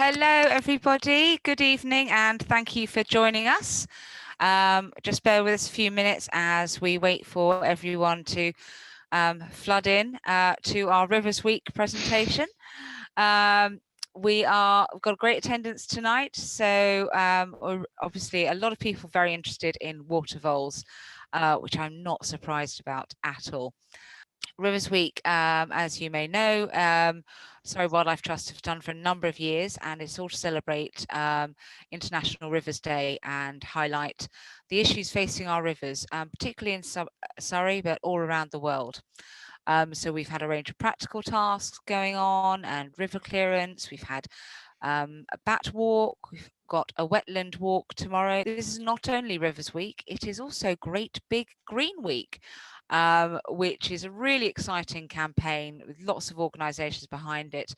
Hello, everybody. Good evening, and thank you for joining us. Just bear with us a few minutes as we wait for everyone to flood in to our Rivers Week presentation. We've got a great attendance tonight, so obviously a lot of people very interested in water voles, which I'm not surprised about at all. Rivers Week, as you may know, Surrey Wildlife Trust have done for a number of years, and it's all to celebrate International Rivers Day and highlight the issues facing our rivers, particularly in Surrey, but all around the world. So we've had a range of practical tasks going on and river clearance. We've had a bat walk. We've got a wetland walk tomorrow. This is not only Rivers Week, it is also Great Big Green Week, which is a really exciting campaign with lots of organisations behind it.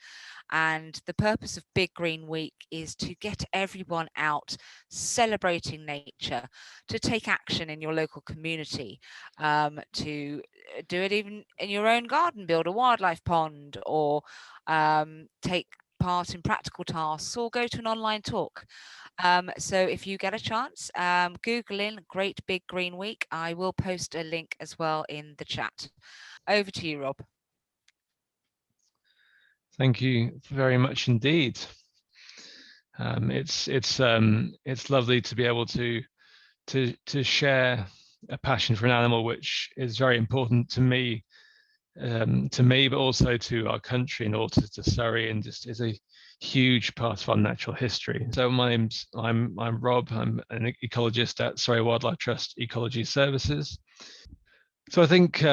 And the purpose of Big Green Week is to get everyone out celebrating nature, to take action in your local community, to do it even in your own garden, build a wildlife pond, or take part in practical tasks, or go to an online talk. So if you get a chance, Google in Great Big Green Week. I will post a link as well in the chat. Over to you, Rob. Thank you very much indeed. It's lovely to be able to share a passion for an animal which is very important to me, but also to our country and also to Surrey, and just is a huge part of our natural history. So I'm Rob. I'm an ecologist at Surrey Wildlife Trust Ecology Services. So I think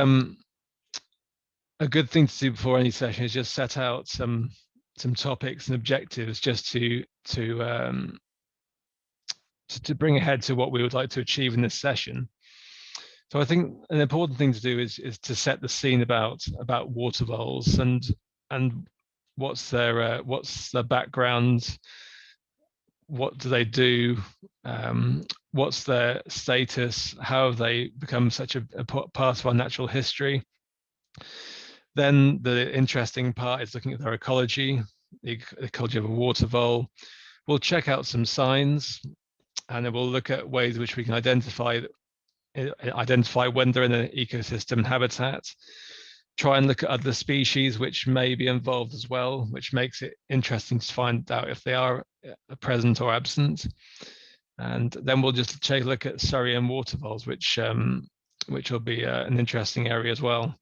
a good thing to do before any session is just set out some topics and objectives, just to bring ahead to what we would like to achieve in this session. So I think an important thing to do is to set the scene about water voles and what's their background, what do they do, what's their status, how have they become such a part of our natural history. Then the interesting part is looking at their ecology, the ecology of a water vole. We'll check out some signs, and then we'll look at ways in which we can identify when they're in an ecosystem habitat, try and look at other species which may be involved as well, which makes it interesting to find out if they are present or absent. And then we'll just take a look at Surrey and water voles, which will be an interesting area as well.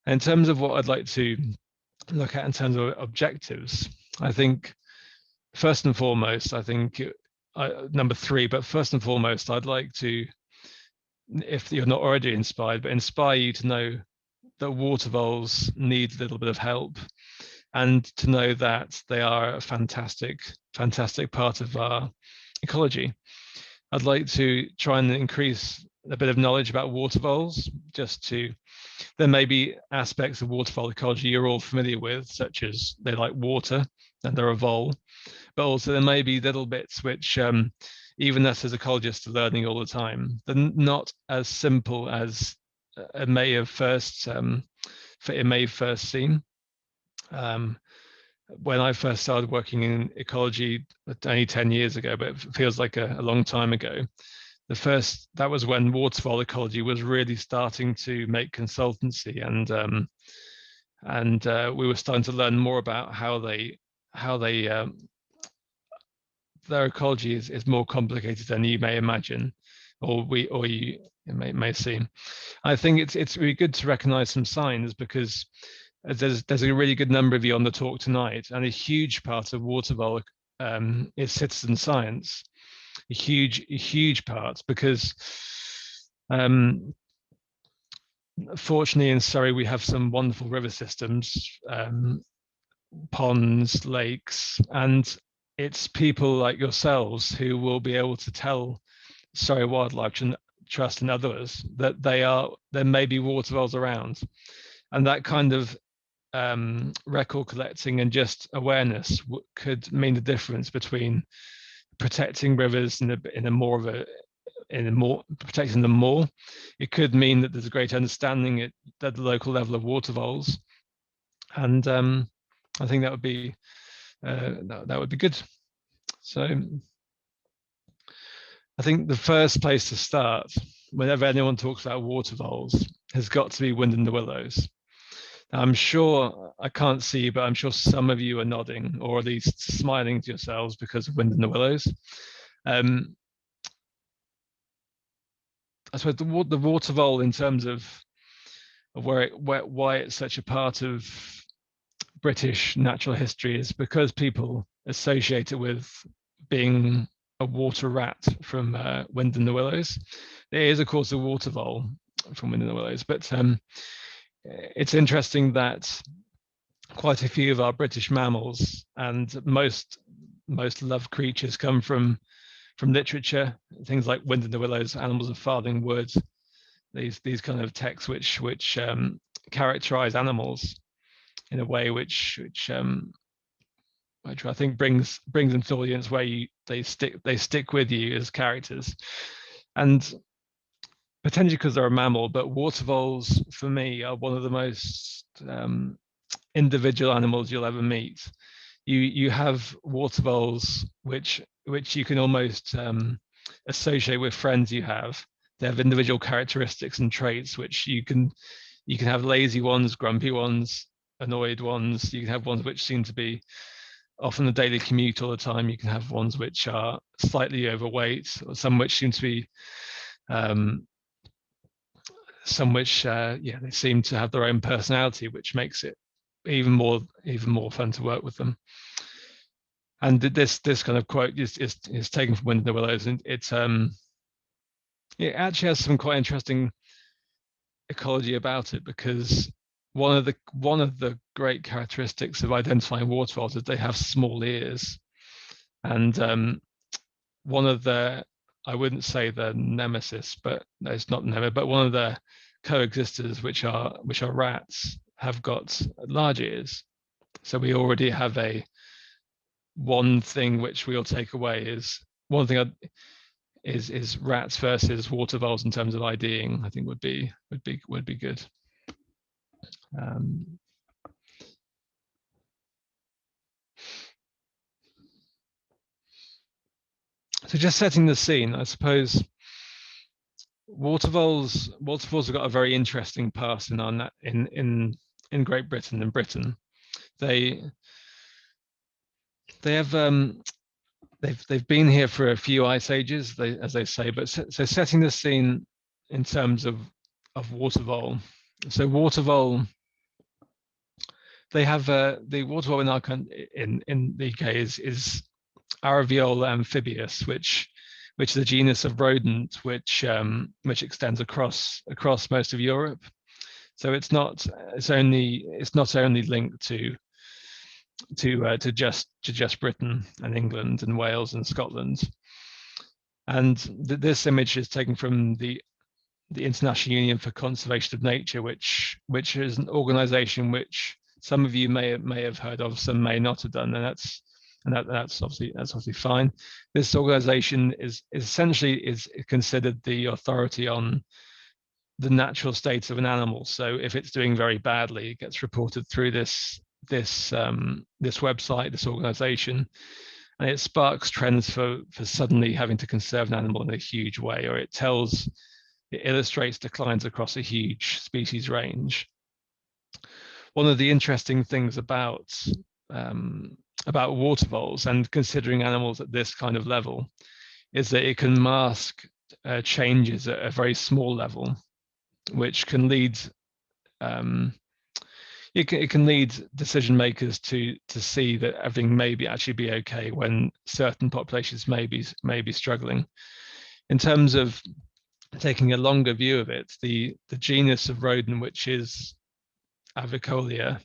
In terms of what I'd like to look at in terms of objectives, I think first and foremost, number 3, but first and foremost, I'd like to, if you're not already inspired, but inspire you to know that water voles need a little bit of help, and to know that they are a fantastic part of our ecology. I'd like to try and increase a bit of knowledge about water voles. There may be aspects of waterfall ecology you're all familiar with, such as they like water and they're a vole, but also there may be little bits which even us as ecologists are learning all the time. They're not as simple as it may first seem. When I first started working in ecology only 10 years ago, but it feels like a long time ago, that was when waterfall ecology was really starting to make consultancy, and we were starting to learn more about how their ecology is more complicated than you may imagine, or you may seem. I think it's really good to recognize some signs, because there's a really good number of you on the talk tonight, and a huge part of water vole is citizen science. A huge part, because fortunately in Surrey we have some wonderful river systems, ponds, lakes, and it's people like yourselves who will be able to tell Surrey Wildlife Trust and others that there may be water voles around, and that kind of record collecting and just awareness could mean the difference between protecting rivers protecting them more. It could mean that there's a great understanding at the local level of water voles, and I think that would be that would be good. So I think the first place to start, whenever anyone talks about water voles, has got to be Wind in the Willows. Now, I'm sure, I can't see, but I'm sure some of you are nodding or at least smiling to yourselves because of Wind in the Willows. I suppose the water vole, in terms of why it's such a part of British natural history, is because people associate it with being a water rat from Wind in the Willows. It is, of course, a water vole from Wind in the Willows, but it's interesting that quite a few of our British mammals and most loved creatures come from literature, things like Wind in the Willows, Animals of Farthing Wood, these kind of texts which characterize animals in a way which I think brings them to the audience where they stick with you as characters, and potentially because they're a mammal. But water voles, for me, are one of the most individual animals you'll ever meet. You have water voles which you can almost associate with friends you have. They have individual characteristics and traits which you can have lazy ones, grumpy ones, annoyed ones. You can have ones which seem to be off on the daily commute all the time. You can have ones which are slightly overweight, or some which seem to be some which they seem to have their own personality, which makes it even more fun to work with them. And this kind of quote is taken from Wind in the Willows, and it actually has some quite interesting ecology about it, because one of the great characteristics of identifying waterfalls is they have small ears, and one of the, I wouldn't say the nemesis, but no, it's not nemesis, but one of the coexisters, which are rats, have got large ears. So we already have one thing which we'll take away is one thing is rats versus water voles in terms of IDing. I think would be good. So just setting the scene, I suppose waterfalls have got a very interesting past in Great Britain and Britain. They have they've been here for a few ice ages, as they say. But so setting the scene in terms of water vole. So water vole, they have the water vole in our country, in the UK is Araviola amphibius, which is a genus of rodent which extends across most of Europe. So it's not only linked to just Britain and England and Wales and Scotland. And this image is taken from the International Union for Conservation of Nature, which is an organization which some of you may have heard of, some may not have done, and that's obviously fine. This organization is essentially considered the authority on the natural state of an animal. So if it's doing very badly, it gets reported through this website, this organization, and it sparks trends for suddenly having to conserve an animal in a huge way, or it illustrates declines across a huge species range. One of the interesting things about water voles and considering animals at this kind of level is that it can mask changes at a very small level, which can lead it can lead decision makers to see that everything may actually be okay when certain populations may be struggling. In terms of taking a longer view of it, the genus of rodent, which is Avicolia,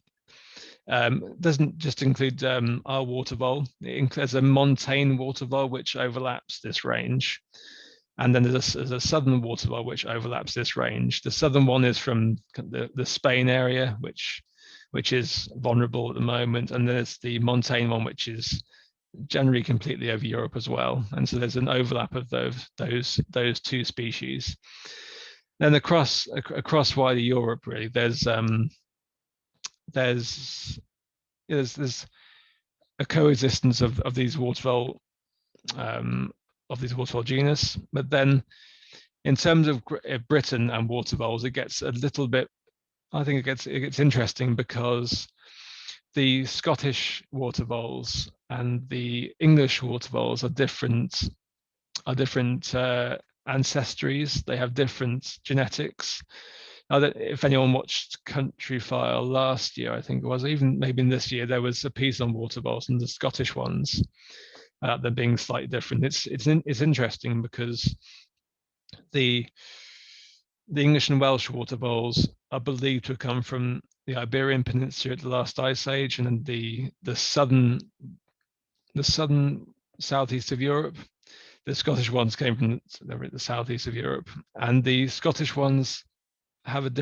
doesn't just include our water vole. It includes a montane water vole which overlaps this range, and then there's a southern water vole which overlaps this range. The southern one is from the Spain area, which is vulnerable at the moment, and there's the montane one, which is generally completely over Europe as well. And so there's an overlap of those two species. Then across wider Europe, really, there's a coexistence of these waterfowl genus. But then in terms of Britain and water voles, it gets a little bit, I think it gets interesting, because the Scottish water voles and the English water voles are different ancestries. They have different genetics. Now, that if anyone watched Country File last year, I think it was, even maybe in this year, there was a piece on water voles and the Scottish ones, them being slightly different. It's interesting because the English and Welsh water voles are believed to have come from the Iberian Peninsula at the last ice age, and then the southern southeast of Europe. The Scottish ones came from the southeast of Europe, and the Scottish ones have a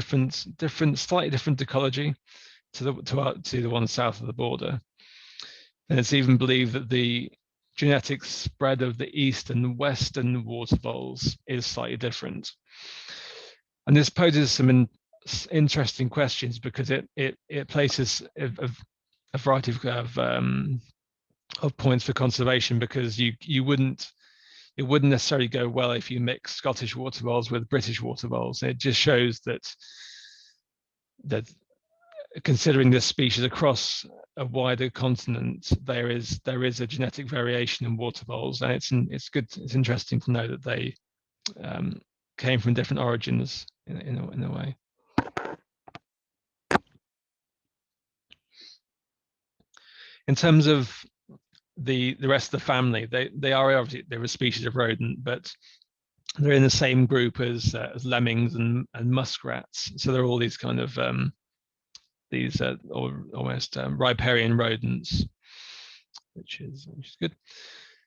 slightly different ecology to the one south of the border. And it's even believed that the genetic spread of the east and western water voles is slightly different. And this poses some interesting questions, because it places a variety of points for conservation, because it wouldn't necessarily go well if you mix Scottish water voles with British water voles. It just shows that considering this species across a wider continent, there is a genetic variation in water voles, and it's interesting to know that they came from different origins in a way. In terms of the rest of the family, they're a species of rodent, but they're in the same group as lemmings and muskrats. So they're all these kind of almost riparian rodents, which is good.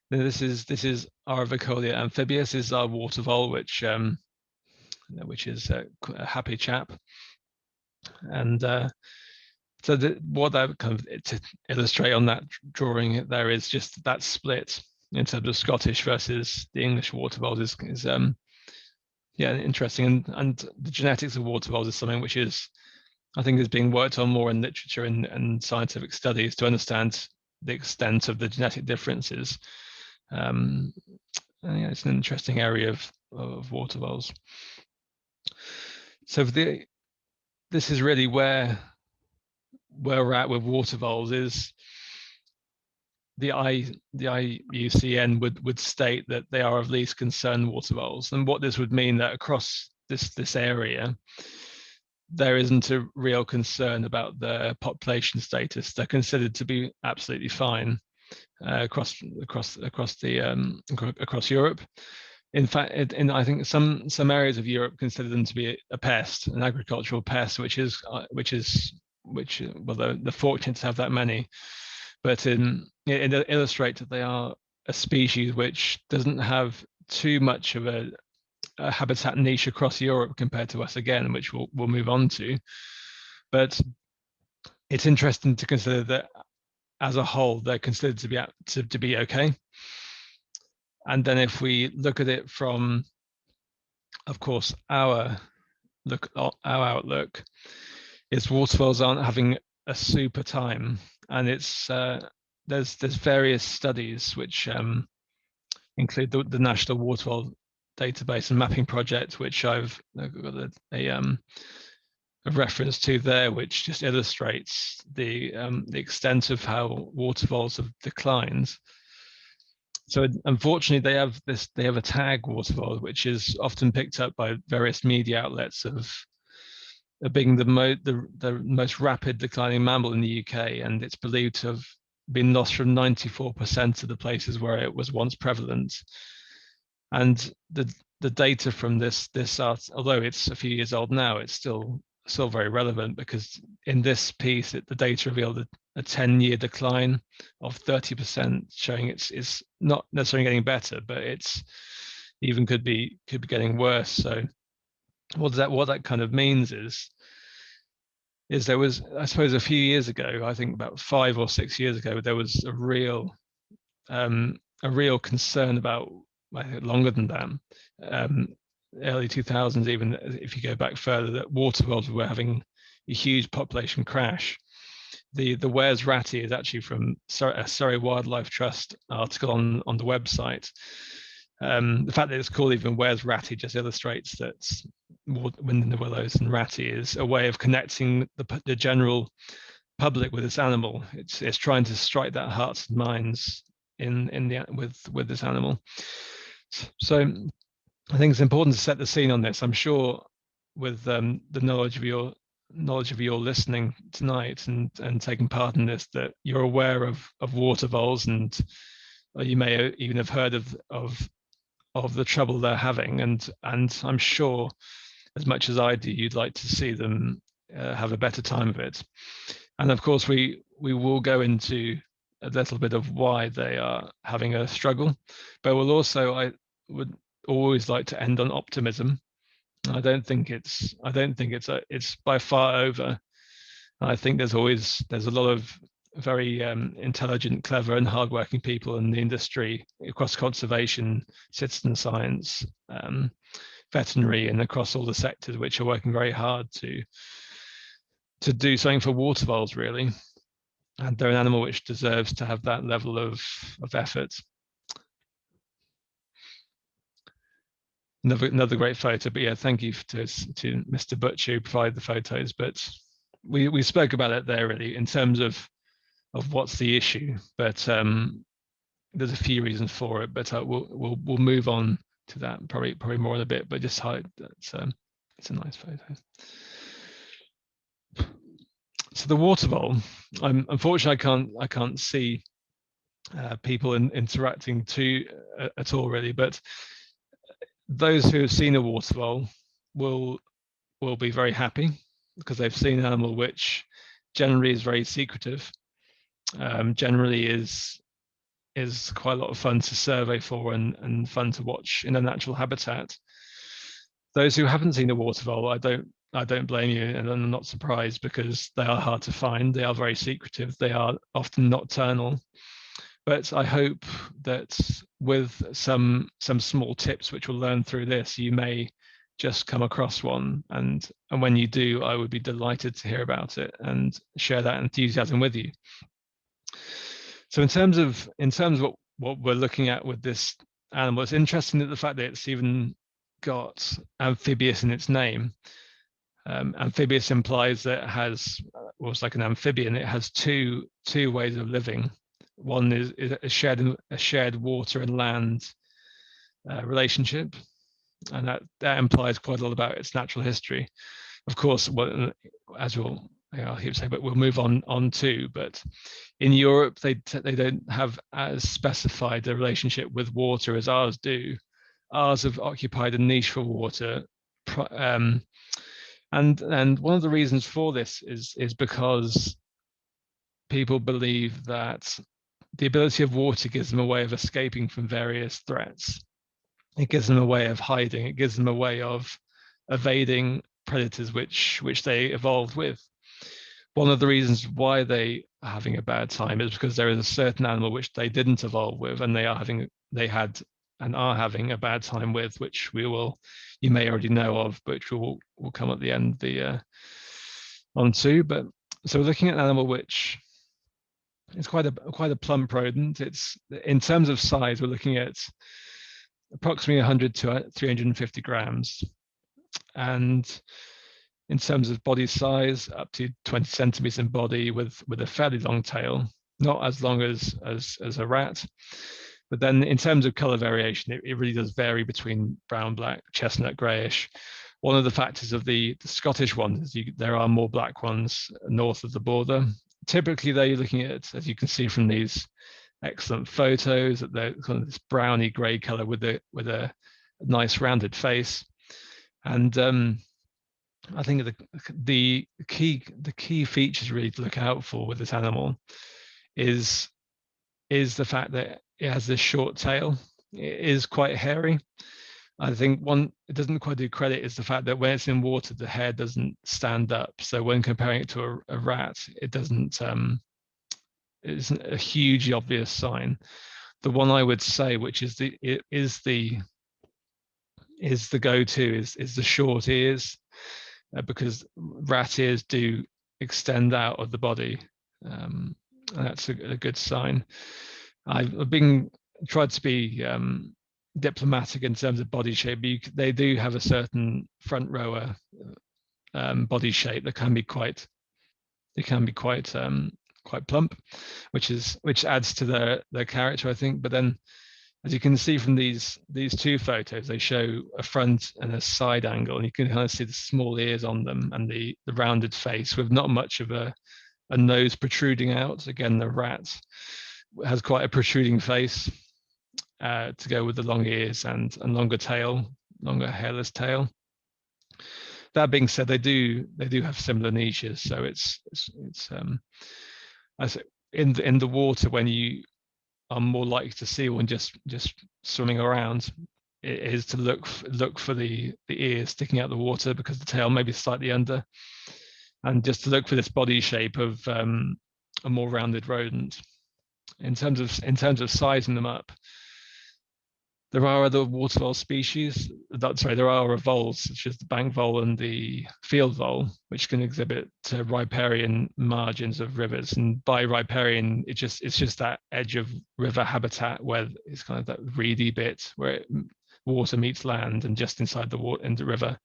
Now this is our Vicolia amphibius. This is our water vole, which is a happy chap. And so what that kind of, to illustrate on that drawing there, is just that split in terms of Scottish versus the English water voles is interesting. And the genetics of water voles is something which I think is being worked on more in literature and scientific studies to understand the extent of the genetic differences. It's an interesting area of water voles. So this is really where we're at with water voles. Is the IUCN would state that they are of least concern water voles, and what this would mean that across this area there isn't a real concern about their population status. They're considered to be absolutely fine across Europe. In fact, I think some areas of Europe consider them to be a pest, an agricultural pest, which they're fortunate to have that many. But it illustrates that they are a species which doesn't have too much of a habitat niche across Europe compared to us again, which we'll move on to. But it's interesting to consider that as a whole, they're considered to be okay. And then if we look at it from, of course, our outlook, is water voles aren't having a super time, and it's there's various studies which include the National Waterfall Database and Mapping Project, which I've got a reference to there, which just illustrates the extent of how water voles have declined. So unfortunately, they have a tag water vole, which is often picked up by various media outlets of being the most rapid declining mammal in the UK, and it's believed to have been lost from 94% of the places where it was once prevalent. And the data from this art, although it's a few years old now, it's still very relevant, because in this piece the data revealed a 10-year decline of 30%, showing it's not necessarily getting better, but it's even could be getting worse. So what that kind of means is there was, I suppose, a few years ago, I think about 5 or 6 years ago, there was a real concern about, I think longer than that, early 2000s, even if you go back further, that water voles were having a huge population crash. The Where's Ratty is actually from a Surrey Wildlife Trust article on the website. The fact that it's called even Where's Ratty just illustrates that Wind in the Willows and Ratty is a way of connecting the general public with this animal. It's trying to strike that hearts and minds with this animal. So I think it's important to set the scene on this. I'm sure with the knowledge of your listening tonight and taking part in this, that you're aware of water voles, and you may even have heard of the trouble they're having, and I'm sure, as much as I do, you'd like to see them have a better time of it. And of course, we will go into a little bit of why they are having a struggle, but I would always like to end on optimism. I don't think it's by far over. I think there's a lot of very intelligent, clever, and hardworking people in the industry across conservation, citizen science, veterinary, and across all the sectors, which are working very hard to do something for water voles, really. And they're an animal which deserves to have that level of effort. Another great photo, but yeah, thank you to Mr. Butcher who provided the photos. But we spoke about it there, really, in terms of what's the issue. But there's a few reasons for it. But we'll move on to that probably more in a bit. But just hide that it's a nice photo. So the water vole, unfortunately I can't see people interacting at all, really. But those who have seen a water vole will be very happy, because they've seen an animal which generally is very secretive, generally is quite a lot of fun to survey for and fun to watch in a natural habitat. Those who haven't seen a water vole, I don't blame you, and I'm not surprised, because they are hard to find. They are very secretive. They are often nocturnal. But I hope that with some small tips which we'll learn through this, you may just come across one. And when you do, I would be delighted to hear about it and share that enthusiasm with you. So in terms of what we're looking at with this animal, it's interesting that the fact that it's even got amphibious in its name. Amphibious implies that it has, well, it's like an amphibian. It has two ways of living. One is a shared water and land relationship, and that implies quite a lot about its natural history. Of course, as I'll keep saying, but we'll move on to. But in Europe, they don't have as specified a relationship with water as ours do. Ours have occupied a niche for water, and one of the reasons for this is because people believe that the ability of water gives them a way of escaping from various threats. It gives them a way of hiding. It gives them a way of evading predators which they evolved with. One of the reasons why they are having a bad time is because there is a certain animal which they didn't evolve with, and they had and are having a bad time with, which you may already know of, but which will come at the end onto. But so we're looking at an animal which is quite a plump rodent. It's, in terms of size, we're looking at approximately 100 to 350 grams, and in terms of body size, up to 20 centimeters in body, with a fairly long tail, not as long as a rat. But then in terms of color variation, it really does vary between brown, black, chestnut, grayish. One of the factors of the Scottish ones is there are more black ones north of the border. Typically, they're looking at, as you can see from these excellent photos, that they're kind of this browny gray color with a nice rounded face. And I think the key features really to look out for with this animal is the fact that it has this short tail. It is quite hairy. I think it doesn't quite do credit is the fact that when it's in water, the hair doesn't stand up. So when comparing it to a rat, it doesn't. It isn't a hugely obvious sign. The one I would say, which is the go-to, is the short ears, because rat ears do extend out of the body. and that's a good sign. I've tried to be diplomatic in terms of body shape. They do have a certain front rower body shape that can be quite quite plump, which adds to their character, I think. But then, as you can see from these two photos, they show a front and a side angle, and you can kind of see the small ears on them and the rounded face with not much of a nose protruding out. Again, the rat has quite a protruding face to go with the long ears and longer hairless tail. That being said, they do have similar niches. So it's I say in the water, when you are more likely to see one just swimming around, it is to look for the ears sticking out the water, because the tail may be slightly under, and just to look for this body shape of a more rounded rodent. In terms of sizing them up, there are other water vole species. There are voles, such as the bank vole and the field vole, which can exhibit riparian margins of rivers. And by riparian, it's just that edge of river habitat where it's kind of that reedy bit where water meets land and just inside the river.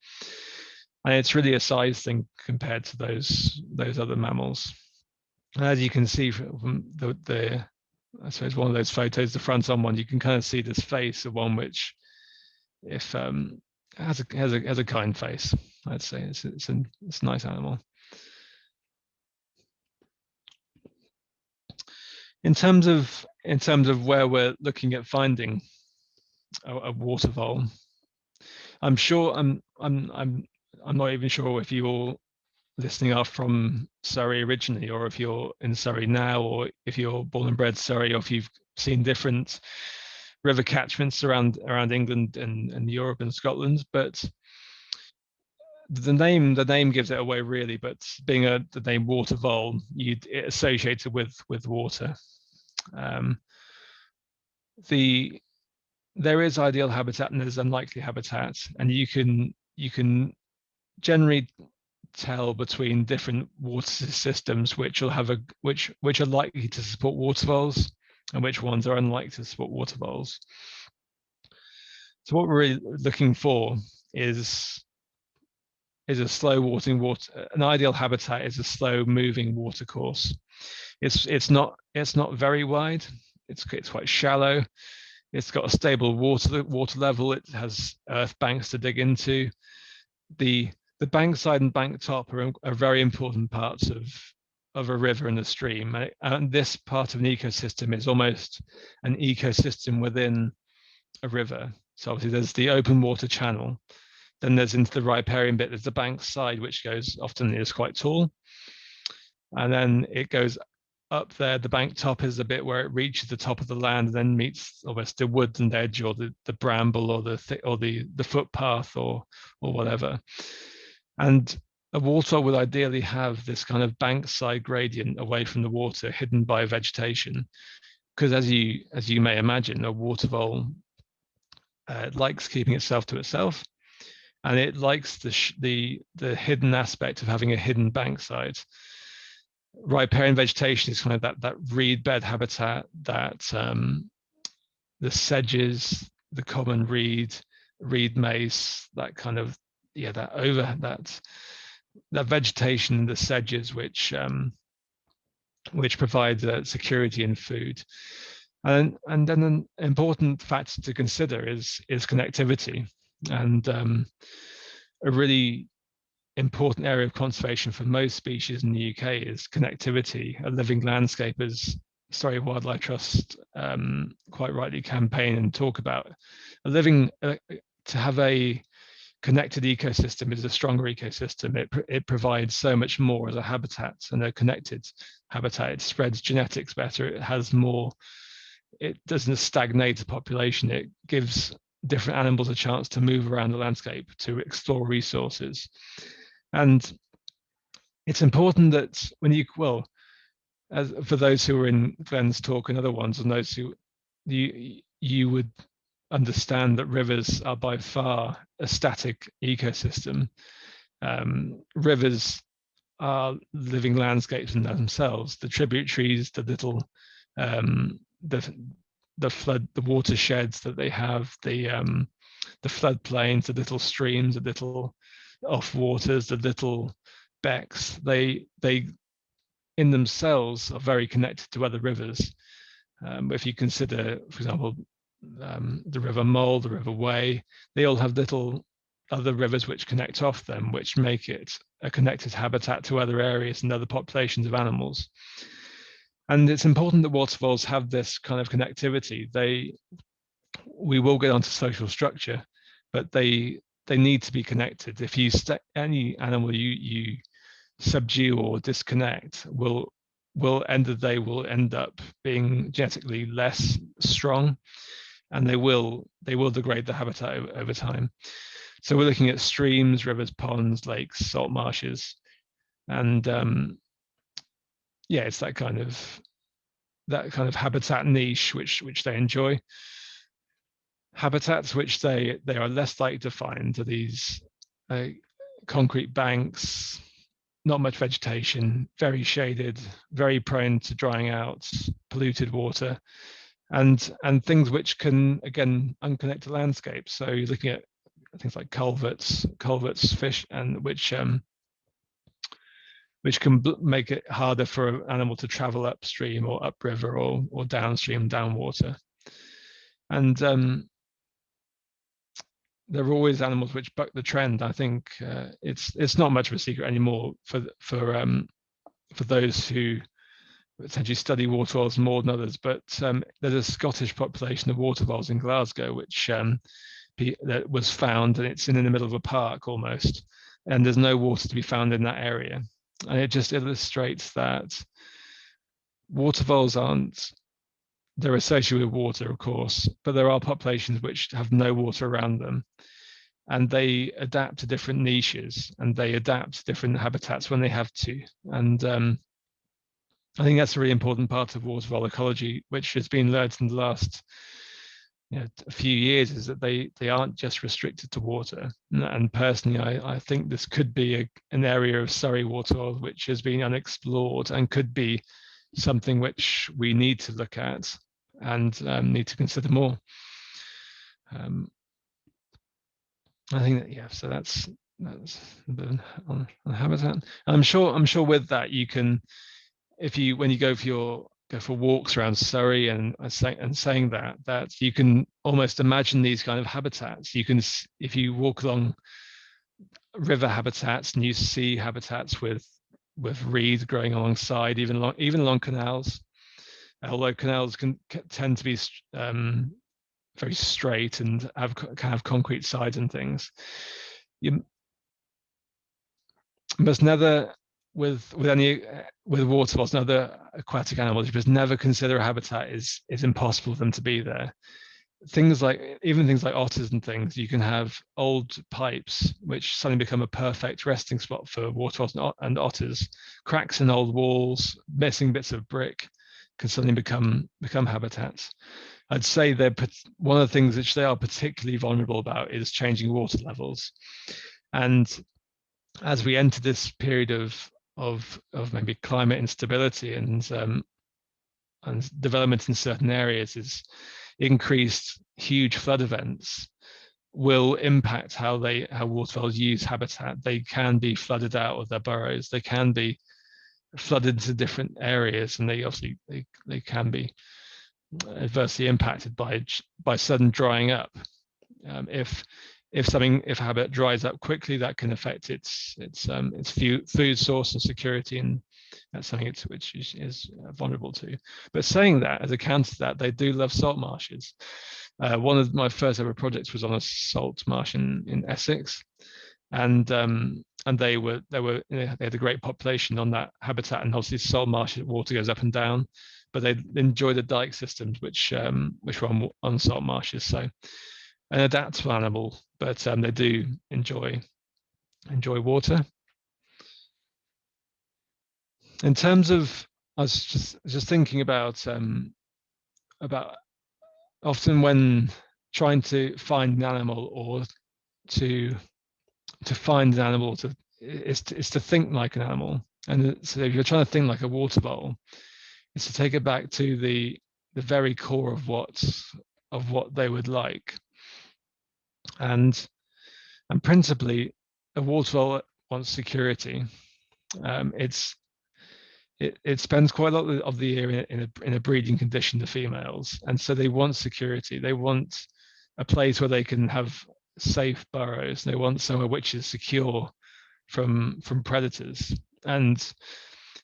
And it's really a size thing compared to those other mammals. And as you can see from the I suppose one of those photos, the front on one, you can kind of see this face of one which, if has a kind face, I'd say. It's a nice animal. In terms of where we're looking at finding a water vole, I'm sure I'm not even sure if you all listening are from Surrey originally, or if you're in Surrey now, or if you're born and bred Surrey, or if you've seen different river catchments around England and Europe and Scotland. But the name gives it away, really. But being the name water vole, it associated with water. There is ideal habitat and there's unlikely habitat, and you can generally tell between different water systems which are likely to support water voles and which ones are unlikely to support water voles. So what we're really looking for is a slow watering water. An ideal habitat is a slow moving water course. It's not very wide. It's quite shallow. It's got a stable water level. It has earth banks to dig into. The bankside and bank top are very important parts of a river and a stream. And this part of an ecosystem is almost an ecosystem within a river. So obviously there's the open water channel. Then there's into the riparian bit, there's the bank side, which often is quite tall. And then it goes up there. The bank top is the bit where it reaches the top of the land and then meets almost the woodland edge, or the bramble, or the footpath, or whatever. And a water would ideally have this kind of bankside gradient away from the water, hidden by vegetation, because as you may imagine, a water vole likes keeping itself to itself, and it likes the hidden aspect of having a hidden bankside. Riparian vegetation is kind of that reed bed habitat, that the sedges, the common reed mace, that kind of that vegetation in the sedges, which provide security and food. And then an important factor to consider is connectivity. And a really important area of conservation for most species in the UK is connectivity. A living landscape, as Surrey Wildlife Trust quite rightly campaign and talk about. To have a connected ecosystem is a stronger ecosystem. It provides so much more as a habitat, and a connected habitat. It spreads genetics better. It has more. It doesn't stagnate the population. It gives different animals a chance to move around the landscape, to explore resources. And it's important that for those who were in Glenn's talk and other ones, and those who you would understand that rivers are by far a static ecosystem. Rivers are living landscapes in themselves. The tributaries, the little the flood, the watersheds that they have, the floodplains, the little streams, the little off waters, the little becks. They in themselves are very connected to other rivers. If you consider, for example, the River Mole, the River Wey, they all have little other rivers which connect off them, which make it a connected habitat to other areas and other populations of animals. And it's important that waterfalls have this kind of connectivity. We will get onto social structure, but they need to be connected. If you any animal you subdue or disconnect will end of the day will end up being genetically less strong, and they will degrade the habitat over time. So we're looking at streams, rivers, ponds, lakes, salt marshes, and yeah, it's that kind of habitat niche which they enjoy. Habitats which they are less likely to find are these concrete banks, not much vegetation, very shaded, very prone to drying out, polluted water, and things which can, again, unconnect the landscape. So you're looking at things like culverts, fish, and which can make it harder for an animal to travel upstream or upriver or downstream, downwater. And there are always animals which buck the trend. I think it's not much of a secret anymore for those who essentially study water voles more than others. But there's a Scottish population of water voles in Glasgow, which that was found, and it's in the middle of a park almost, and there's no water to be found in that area. And it just illustrates that water voles they're associated with water, of course, but there are populations which have no water around them, and they adapt to different niches, and they adapt to different habitats when they have to. And I think that's a really important part of waterfall ecology, which has been learned in the last a few years, is that they aren't just restricted to water. And personally, I think this could be an area of Surrey waterfall which has been unexplored and could be something which we need to look at and need to consider more. I think that, yeah, so that's the on habitat. I'm sure with that you can, when you go for walks around Surrey and saying that you can almost imagine these kind of habitats. You can, if you walk along river habitats and you see habitats with reeds growing alongside, even along canals, although canals can tend to be very straight and can have concrete sides and things. You must never, with waterfalls and other aquatic animals, you must never consider a habitat is impossible for them to be there. Things like otters and things, you can have old pipes which suddenly become a perfect resting spot for waterfalls and otters. Cracks in old walls, missing bits of brick can suddenly become habitats. I'd say one of the things which they are particularly vulnerable about is changing water levels. And as we enter this period of maybe climate instability and development in certain areas, is increased huge flood events will impact how waterfalls use habitat. They can be flooded out of their burrows. They can be flooded to different areas, and they can be adversely impacted by sudden drying up. If a habitat dries up quickly, that can affect its food source and security, and that's something which is vulnerable to. But saying that, as a counter to that, they do love salt marshes. One of my first ever projects was on a salt marsh in Essex, and they had a great population on that habitat, and obviously salt marsh water goes up and down, but they enjoy the dike systems which were on salt marshes. So an adaptable animal, but they do enjoy water. In terms of, I was just thinking about often when trying to find an animal or to find an animal is to think like an animal. And so if you're trying to think like a water vole, it's to take it back to the very core of what they would like. And principally, a water vole wants security. It spends quite a lot of the year in a breeding condition, the females, and so they want security. They want a place where they can have safe burrows. They want somewhere which is secure from predators. And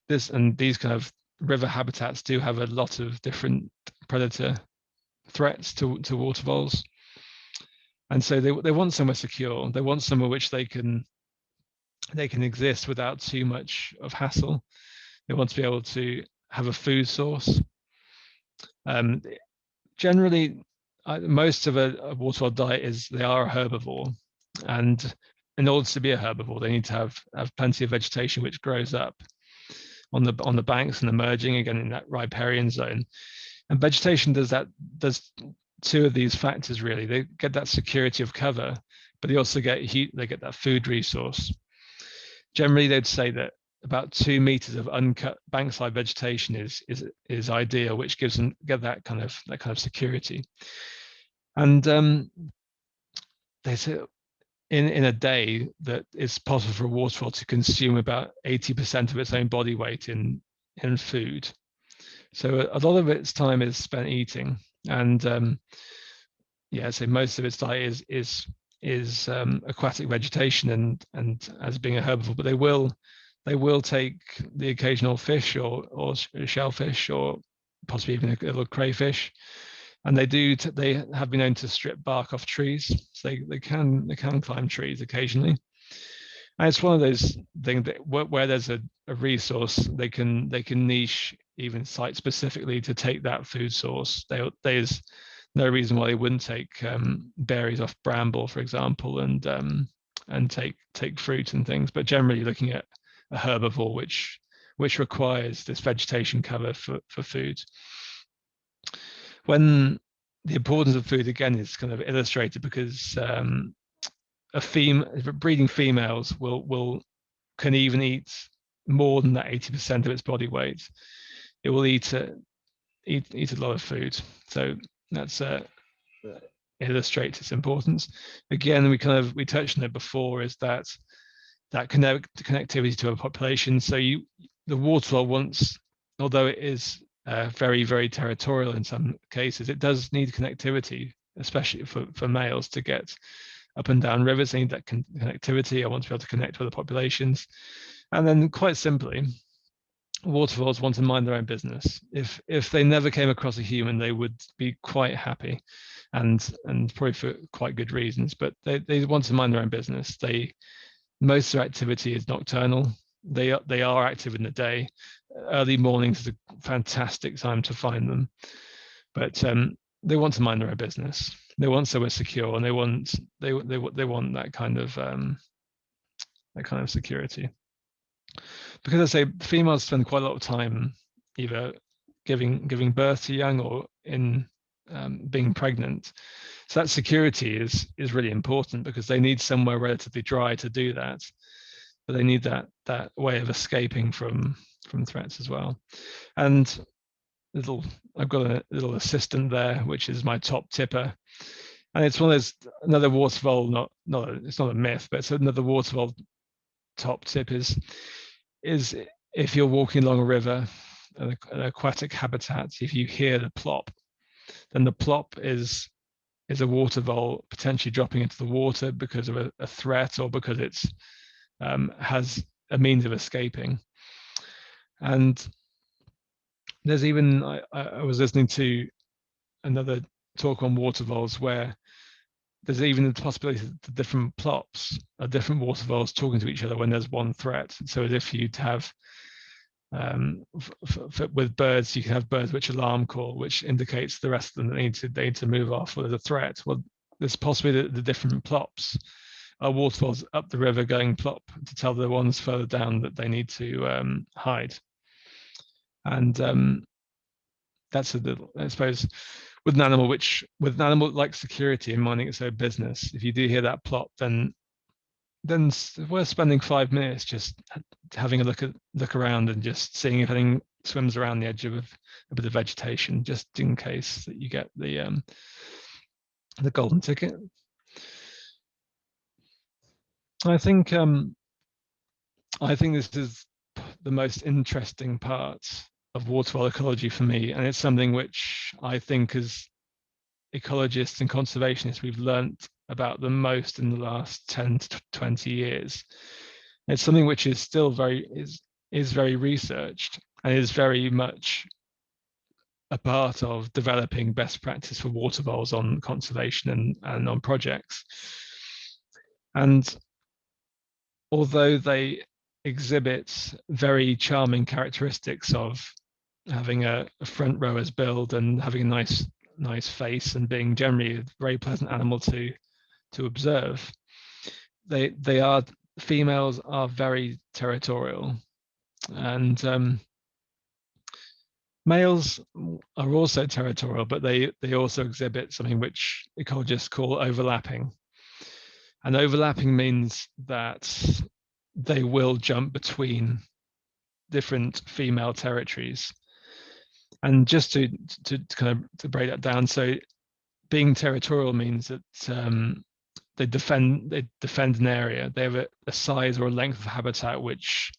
these kind of river habitats do have a lot of different predator threats to water voles. And so they want somewhere secure. They want somewhere which they can exist without too much of hassle. They want to be able to have a food source. Generally, most of a waterfowl diet they are a herbivore, and in order to be a herbivore, they need to have plenty of vegetation which grows up on the banks and emerging again in that riparian zone. And vegetation does two of these factors really. They get that security of cover, but they also get heat. They get that food resource. Generally, they'd say that about 2 meters of uncut bankside vegetation is ideal, which gives them that kind of security. And they say in a day that it's possible for a waterfowl to consume about 80% of its own body weight in food. So a lot of its time is spent eating, and so most of its diet is aquatic vegetation and as being a herbivore, but they will take the occasional fish or shellfish or possibly even a little crayfish, and they have been known to strip bark off trees, so they can climb trees occasionally. And it's one of those things that where there's a resource, they can niche even site specifically to take that food source. There's no reason why they wouldn't take berries off bramble, for example, and take fruit and things. But generally, looking at a herbivore which requires this vegetation cover for food. When the importance of food again is kind of illustrated because breeding females can even eat more than that 80% of its body weight. It will eat a lot of food. So that's illustrates its importance. Again, we touched on it before, is that connectivity to a population. So the waterfowl wants, although it is very, very territorial in some cases, it does need connectivity, especially for males to get up and down rivers. They need that connectivity. I want to be able to connect with the populations. And then quite simply, waterfalls want to mind their own business. If they never came across a human, they would be quite happy, and probably for quite good reasons. But they want to mind their own business. Most of their activity is nocturnal. They are active in the day. Early mornings is a fantastic time to find them, but they want to mind their own business. They want somewhere secure, and they want that kind of security. Because I say females spend quite a lot of time either giving birth to young or in being pregnant. So that security is really important because they need somewhere relatively dry to do that, but they need that way of escaping from threats as well. And I've got a little assistant there, which is my top tipper, and it's one of those, another waterfall. It's not a myth, but it's another waterfall top tip is if you're walking along a river, an aquatic habitat, if you hear the plop, then the plop is a water vole potentially dropping into the water because of a threat or because it's has a means of escaping. And there's even, I was listening to another talk on water voles where there's even the possibility that different plops are different water voles talking to each other when there's one threat. So as if you'd have with birds, you can have birds which alarm call, which indicates the rest of them that they need to move off or there's a threat. Well, there's possibly the different plops are waterfalls up the river going plop to tell the ones further down that they need to hide. And that's a little, I suppose, with an animal like security and minding its own business, if you do hear that plop, then then it's worth spending 5 minutes just having a look around and just seeing if anything swims around the edge of a bit of vegetation, just in case that you get the golden ticket. I think this is the most interesting part of waterfowl ecology for me, and it's something which I think as ecologists and conservationists we've learnt about the most in the last 10 to 20 years. It's something which is still very researched and is very much a part of developing best practice for water voles on conservation and on projects. And although they exhibit very charming characteristics of having a front rower's build and having a nice face and being generally a very pleasant animal to observe, females are very territorial, and males are also territorial, but they also exhibit something which ecologists call overlapping. And overlapping means that they will jump between different female territories. And just to break that down, so being territorial means that they defend an area. They have a size or a length of habitat which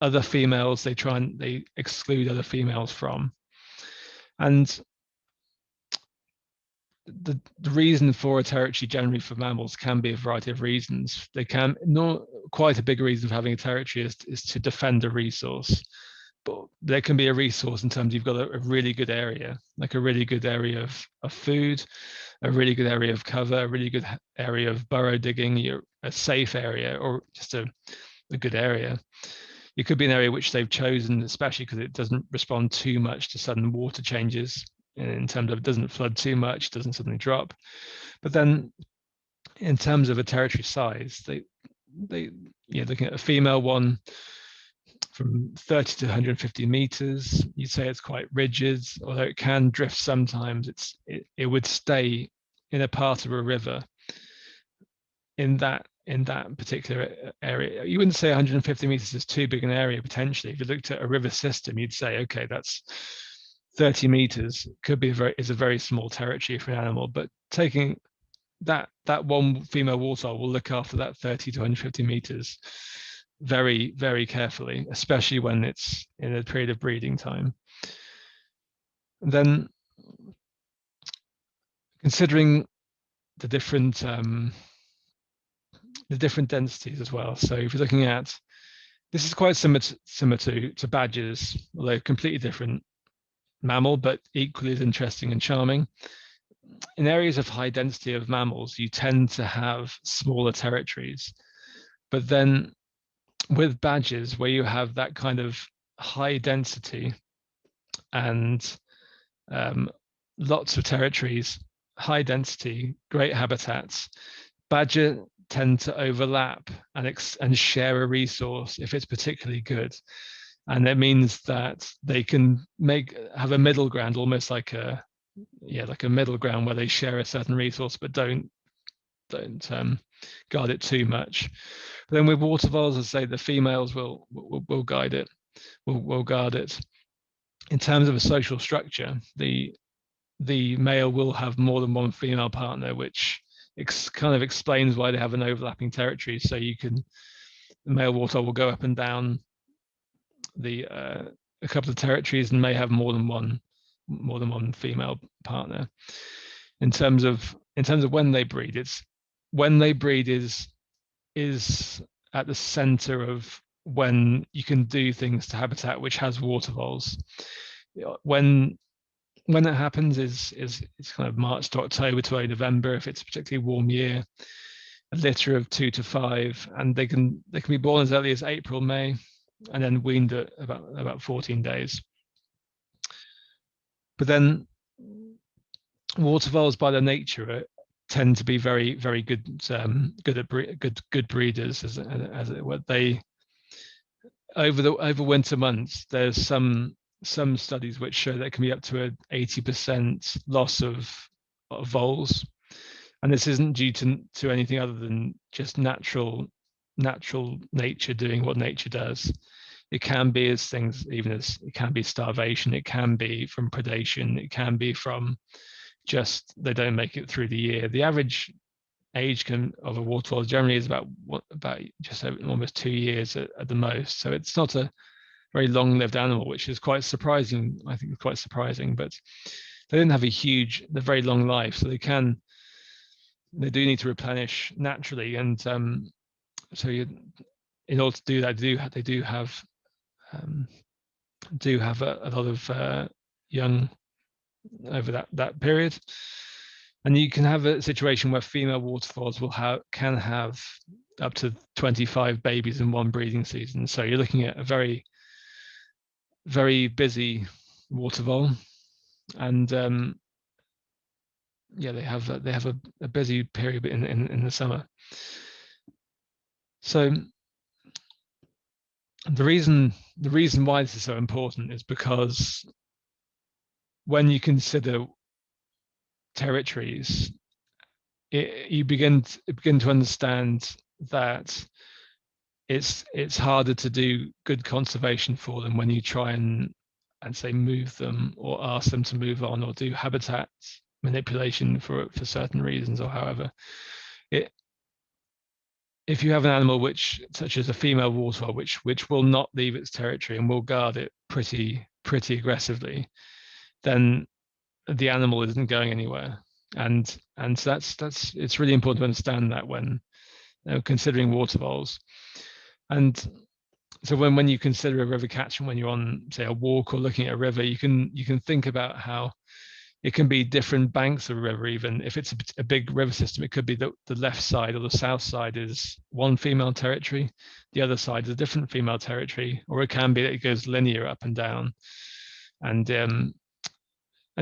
other females they exclude other females from. And the reason for a territory generally for mammals can be a variety of reasons. They can not quite a big reason for having a territory is to defend a resource, but there can be a resource in terms you've got a really good area, like a really good area of food, a really good area of cover, a really good area of burrow digging, a safe area, or just a good area. It could be an area which they've chosen, especially because it doesn't respond too much to sudden water changes, in terms of it doesn't flood too much, doesn't suddenly drop. But then in terms of a territory size, they looking at a female one from 30 to 150 meters, you'd say it's quite rigid, although it can drift sometimes. It would stay in a part of a river in that particular area. You wouldn't say 150 meters is too big an area potentially. If you looked at a river system, you'd say, okay, that's 30 meters could be is a very small territory for an animal, but taking that one female waterfowl will look after that 30 to 150 meters very, very carefully, especially when it's in a period of breeding time. And then considering the different densities as well. So if you're looking at, this is quite similar to badgers, although completely different mammal, but equally as interesting and charming. In areas of high density of mammals, you tend to have smaller territories. But then with badgers, where you have that kind of high density and lots of territories, high density, great habitats, badger tend to overlap and share a resource if it's particularly good. And it means that they can have a middle ground, almost like a middle ground where they share a certain resource but don't guard it too much. But then with water voles, as I say, the females will guide it, will guard it. In terms of a social structure, the male will have more than one female partner, which kind of explains why they have an overlapping territory. So the male waterfowl will go up and down a couple of territories and may have more than one female partner. In terms of when they breed, is at the center of when you can do things to habitat which has water voles. When it happens is it's kind of March to October to early November if it's a particularly warm year. A litter of 2 to 5, and they can be born as early as April, May, and then weaned at about 14 days. But then water voles, by their nature, tend to be very, very good breeders, as it were. They over winter months, there's some studies which show that it can be up to an 80% loss of voles, and this isn't due to anything other than just natural natural nature doing what nature does. It can be as things, even as it can be starvation, it can be from predation, it can be from just they don't make it through the year. The average age of a waterfowl generally is about just almost 2 years at the most. So it's not a very long-lived animal, which is quite surprising. I think it's quite surprising, but they don't have a very long life, so they do need to replenish naturally, and so in order to do that, they do have a lot of young over that period. And you can have a situation where female waterfalls can have up to 25 babies in one breeding season. So you're looking at a very, very busy waterfall, and yeah, they have a busy period in the summer. So the reason why this is so important is because when you consider territories, you begin to understand that it's harder to do good conservation for them when you try and say move them or ask them to move on or do habitat manipulation for certain reasons or however. If you have an animal such as a female waterfowl, which will not leave its territory and will guard it pretty aggressively, then the animal isn't going anywhere. And so that's it's really important to understand that when considering waterfalls. And so when you consider a river catchment, when you're on, say, a walk or looking at a river, you can think about how it can be different banks of a river. Even if it's a big river system, it could be that the left side or the south side is one female territory, the other side is a different female territory, or it can be that it goes linear up and down. And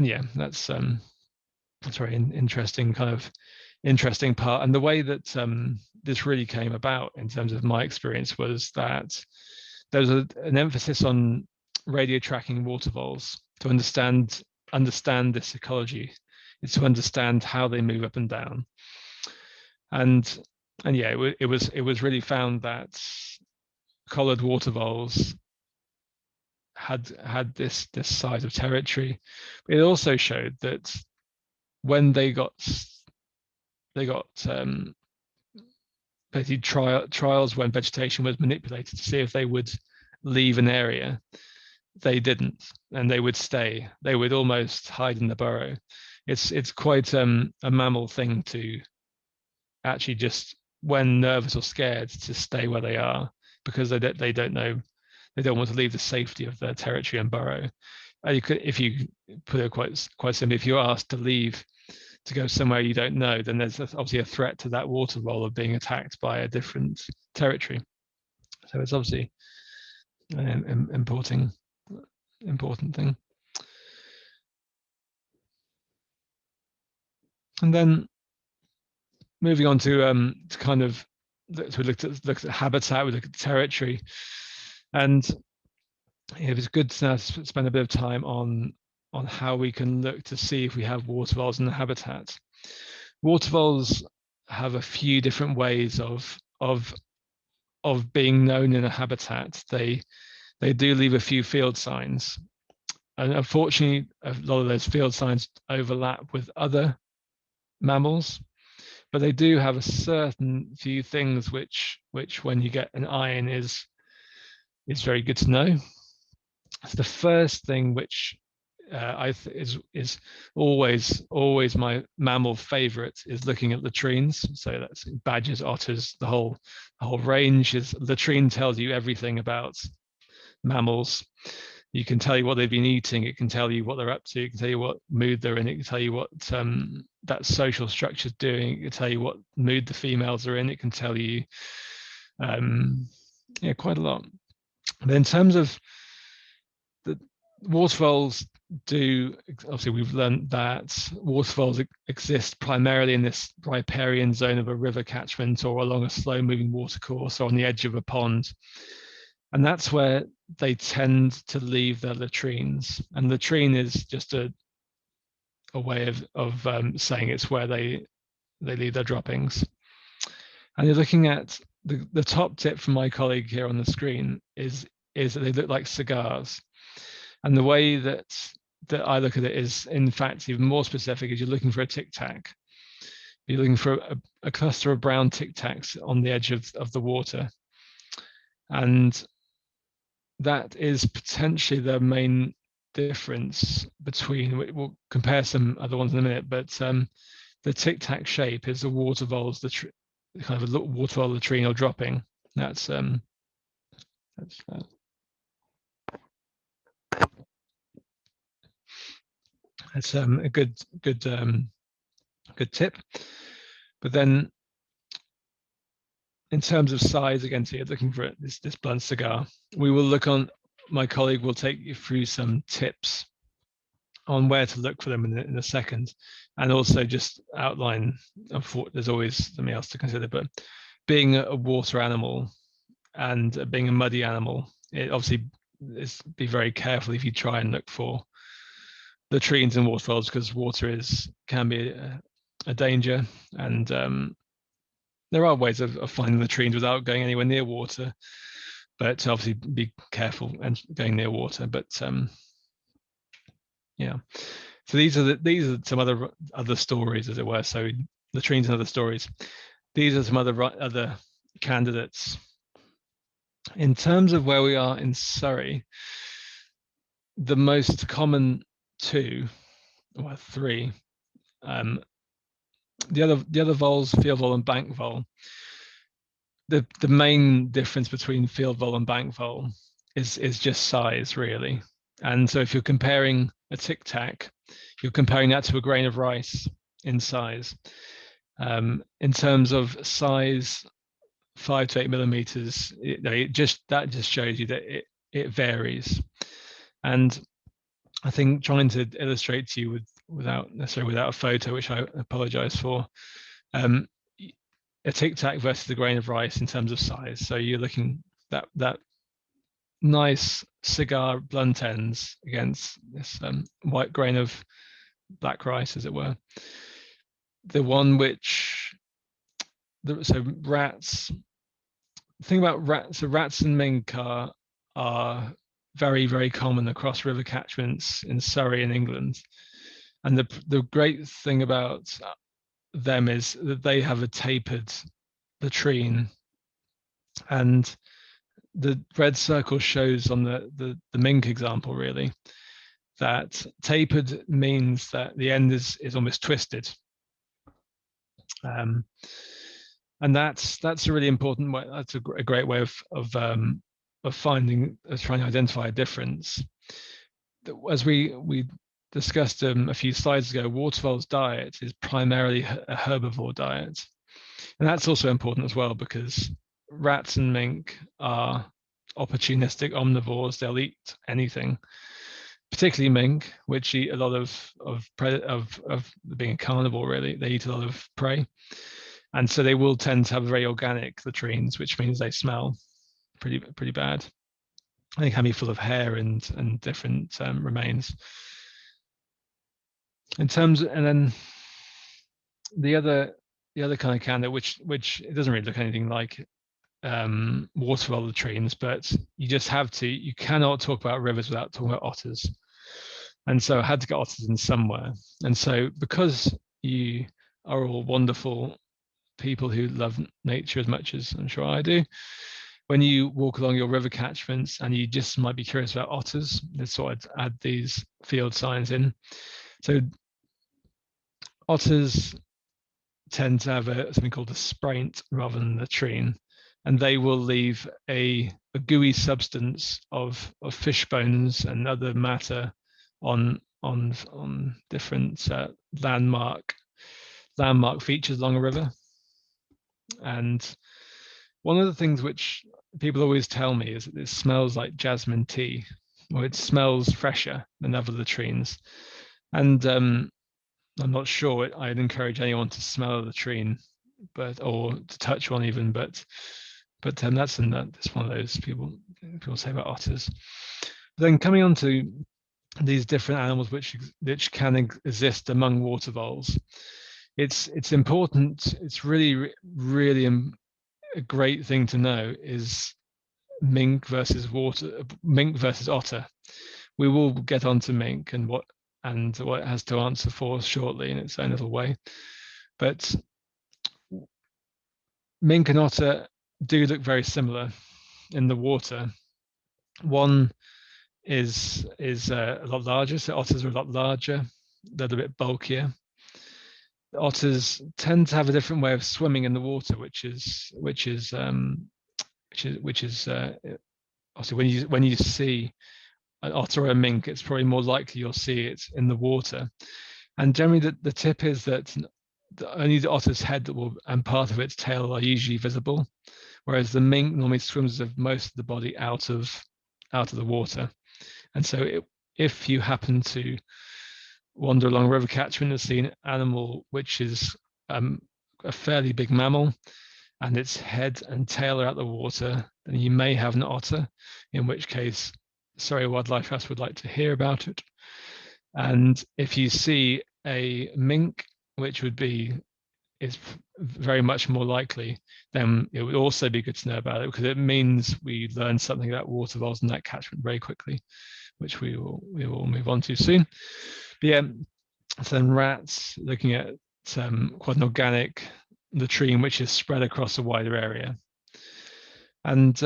yeah, that's very interesting part. And the way that this really came about in terms of my experience was that there was an emphasis on radio tracking water voles to understand this ecology. It's to understand how they move up and down. And yeah, it was really found that collared water voles had this size of territory. But it also showed that when they got basically trials when vegetation was manipulated to see if they would leave an area, they didn't, and they would stay. They would almost hide in the burrow. It's quite a mammal thing to actually just, when nervous or scared, to stay where they are, because they don't know, they don't want to leave the safety of their territory and burrow. If you put it quite simply, if you're asked to leave to go somewhere you don't know, then there's obviously a threat to that water vole of being attacked by a different territory. So it's obviously an important thing. And then moving on to kind of, so we looked at habitat, we looked at territory, and it was good to now spend a bit of time on how we can look to see if we have water voles in the habitat. Water voles have a few different ways of being known in a habitat. They do leave a few field signs, and unfortunately, a lot of those field signs overlap with other mammals, but they do have a certain few things which when you get an eye in is very good to know. So the first thing which is always my mammal favorite is looking at latrines. So that's badgers, otters, the whole range. Latrine tells you everything about mammals. You can tell you what they've been eating. It can tell you what they're up to. It can tell you what mood they're in. It can tell you what that social structure is doing. It can tell you what mood the females are in. It can tell you quite a lot. But in terms of the waterfalls, obviously we've learned that waterfalls exist primarily in this riparian zone of a river catchment or along a slow moving watercourse or on the edge of a pond. And that's where they tend to leave their latrines. And latrine is just a way of saying it's where they leave their droppings. And you're looking at the top tip from my colleague here on the screen is that they look like cigars. And the way that I look at it is, in fact, even more specific. Is you're looking for a tic tac. You're looking for a cluster of brown tic tacs on the edge of the water, and that is potentially the main difference between. We'll compare some other ones in a minute, but the tic tac shape is the water voles, kind of a water vole latrine or dropping. That's a good tip. But then, in terms of size, again, so you're looking for this blunt cigar. We will look on. My colleague will take you through some tips on where to look for them in a second, and also just outline. There's always something else to consider, but being a water animal and being a muddy animal, it obviously be very careful if you try and look for latrines and waterfalls, because water can be a danger, and there are ways of finding latrines without going anywhere near water, but obviously be careful and going near water. But yeah, so these are some other stories, as it were. So latrines and other stories. These are some other candidates. In terms of where we are in Surrey, the most common two, or three, the other voles, field vole and bank vole. The main difference between field vole and bank vole is just size, really. And so if you're comparing a tic tac, you're comparing that to a grain of rice in size. In terms of size, 5 to 8 millimeters, that just shows you that it varies. And I think trying to illustrate to you without a photo, which I apologize for, a tic tac versus a grain of rice in terms of size. So you're looking that nice cigar blunt ends against this white grain of black rice, as it were. The one which, so rats. The thing about rats, so rats and mink are very, very common across river catchments in Surrey and England. And the great thing about them is that they have a tapered latrine, and the red circle shows on the mink example, really, that tapered means that the end is almost twisted. And that's a really important way. That's a great way of trying to identify a difference. As we discussed a few slides ago, Waterfall's diet is primarily a herbivore diet, and that's also important as well, because rats and mink are opportunistic omnivores. They'll eat anything, particularly mink, which eat a lot of being a carnivore. Really, they eat a lot of prey. And so they will tend to have very organic latrines, which means they smell pretty bad. They can be full of hair and different remains. In terms, and then the other kind of candidate, which it doesn't really look anything like waterfall latrines, but you cannot talk about rivers without talking about otters. And so I had to get otters in somewhere. And so, because you are all wonderful people who love nature as much as I'm sure I do, when you walk along your river catchments and you just might be curious about otters, that's why I'd add these field signs in. So otters tend to have something called a spraint rather than a latrine, and they will leave a gooey substance of fish bones and other matter on different landmark features along a river. And one of the things which people always tell me is that it smells like jasmine tea, or it smells fresher than other latrines. And I'm not sure I'd encourage anyone to smell a latrine, or to touch one even. But that's one of those people say about otters. But then coming on to these different animals which can exist among water voles, it's important. It's really a great thing to know is mink versus otter. We will get onto mink and what it has to answer for shortly in its own little way. But mink and otter do look very similar in the water. One is a lot larger, so otters are a lot larger. They're a bit bulkier. The otters tend to have a different way of swimming in the water, which is obviously when you see an otter or a mink, it's probably more likely you'll see it in the water. And generally, the tip is that only the otter's head and part of its tail are usually visible, whereas the mink normally swims with most of the body out of the water. And so, if you happen to wander along a river catchment and see an animal which is a fairly big mammal, and its head and tail are out the water, then you may have an otter, in which case Surrey Wildlife Trust would like to hear about it. And if you see a mink, which is very much more likely, then it would also be good to know about it, because it means we learn something about water voles in that catchment very quickly, which we will move on to soon. But yeah, so then rats, looking at quite an organic latrine which is spread across a wider area. And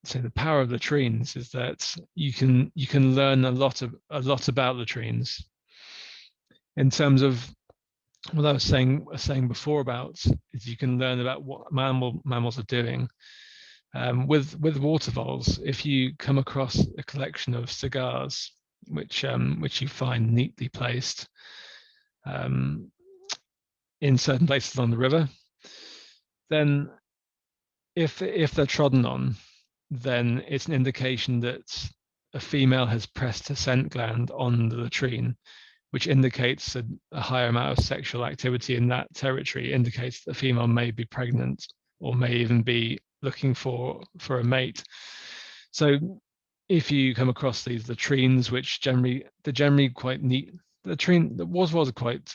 so the power of latrines is that you can learn a lot about latrines. In terms of what I was saying before about is you can learn about what mammals are doing. With water voles, if you come across a collection of cigars which you find neatly placed in certain places along the river, then if they're trodden on, then it's an indication that a female has pressed a scent gland on the latrine, which indicates a higher amount of sexual activity in that territory, indicates that the female may be pregnant or may even be looking for a mate. So if you come across these latrines, which they're generally quite neat, the water voles are quite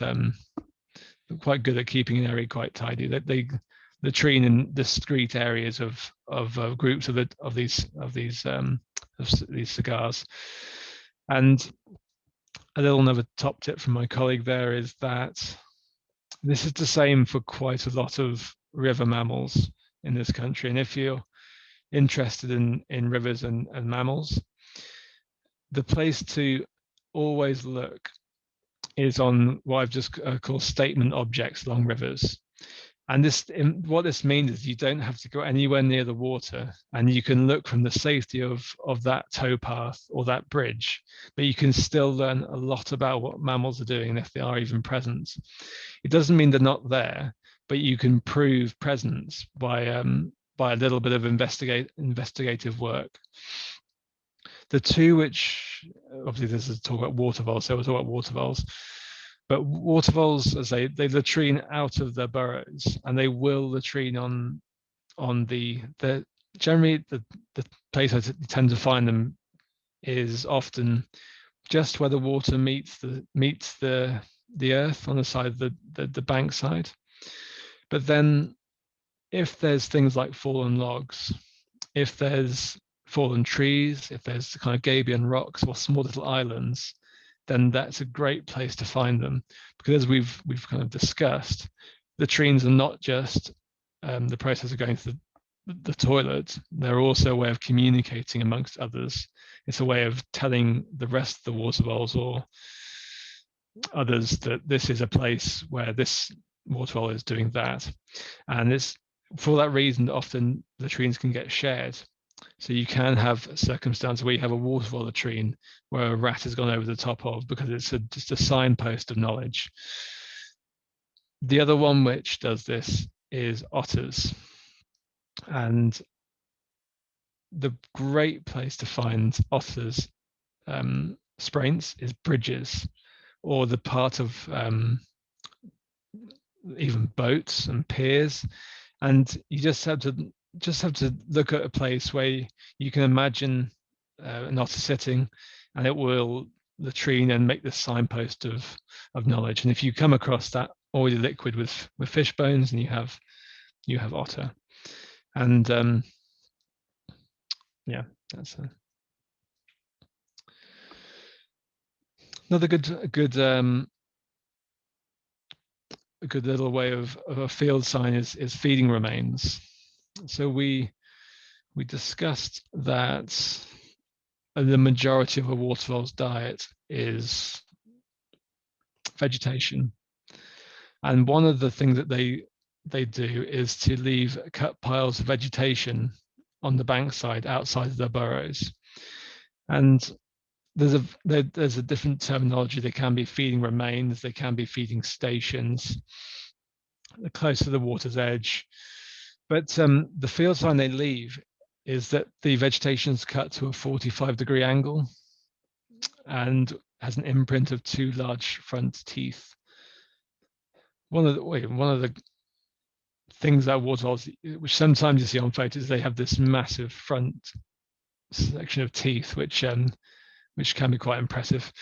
good at keeping an area quite tidy. They latrine in discrete areas of groups of these cigars. And a little another top tip from my colleague there is that this is the same for quite a lot of river mammals in this country. And if you're interested in rivers and mammals, the place to always look is on what I've just called statement objects along rivers. And what this means is you don't have to go anywhere near the water, and you can look from the safety of that towpath or that bridge, but you can still learn a lot about what mammals are doing and if they are even present. It doesn't mean they're not there, but you can prove presence by a little bit of investigative work. The two which, obviously this is talk about water voles, so we'll talk about water voles. But water voles, as they latrine out of their burrows, and they will latrine on the generally the place I tend to find them is often just where the water meets the earth on the side of the bank side. But then if there's things like fallen logs, if there's fallen trees, if there's kind of gabion rocks or small little islands, then that's a great place to find them. Because as we've kind of discussed, latrines are not just the process of going to the toilet, they're also a way of communicating amongst others. It's a way of telling the rest of the water voles or others that this is a place where this water vole is doing that. And it's for that reason that often latrines can get shared. So you can have a circumstance where you have a water vole latrine where a rat has gone over the top of, because it's just a signpost of knowledge. The other one which does this is otters. And the great place to find otters spraints is bridges, or the part of even boats and piers. And you just have to look at a place where you can imagine an otter sitting, and it will latrine and make this signpost of knowledge. And if you come across that oily liquid with fish bones, and you have you have otter. And yeah, that's another a good little way of a field sign is feeding remains. So we discussed that the majority of a waterfall's diet is vegetation, and one of the things that they do is to leave cut piles of vegetation on the bankside outside of their burrows. And there's a different terminology. They can be feeding remains, they can be feeding stations, close to the water's edge. But the field sign they leave is that the vegetation is cut to a 45-degree angle and has an imprint of two large front teeth. One of the things that waterfalls, which sometimes you see on photos, they have this massive front section of teeth, which can be quite impressive.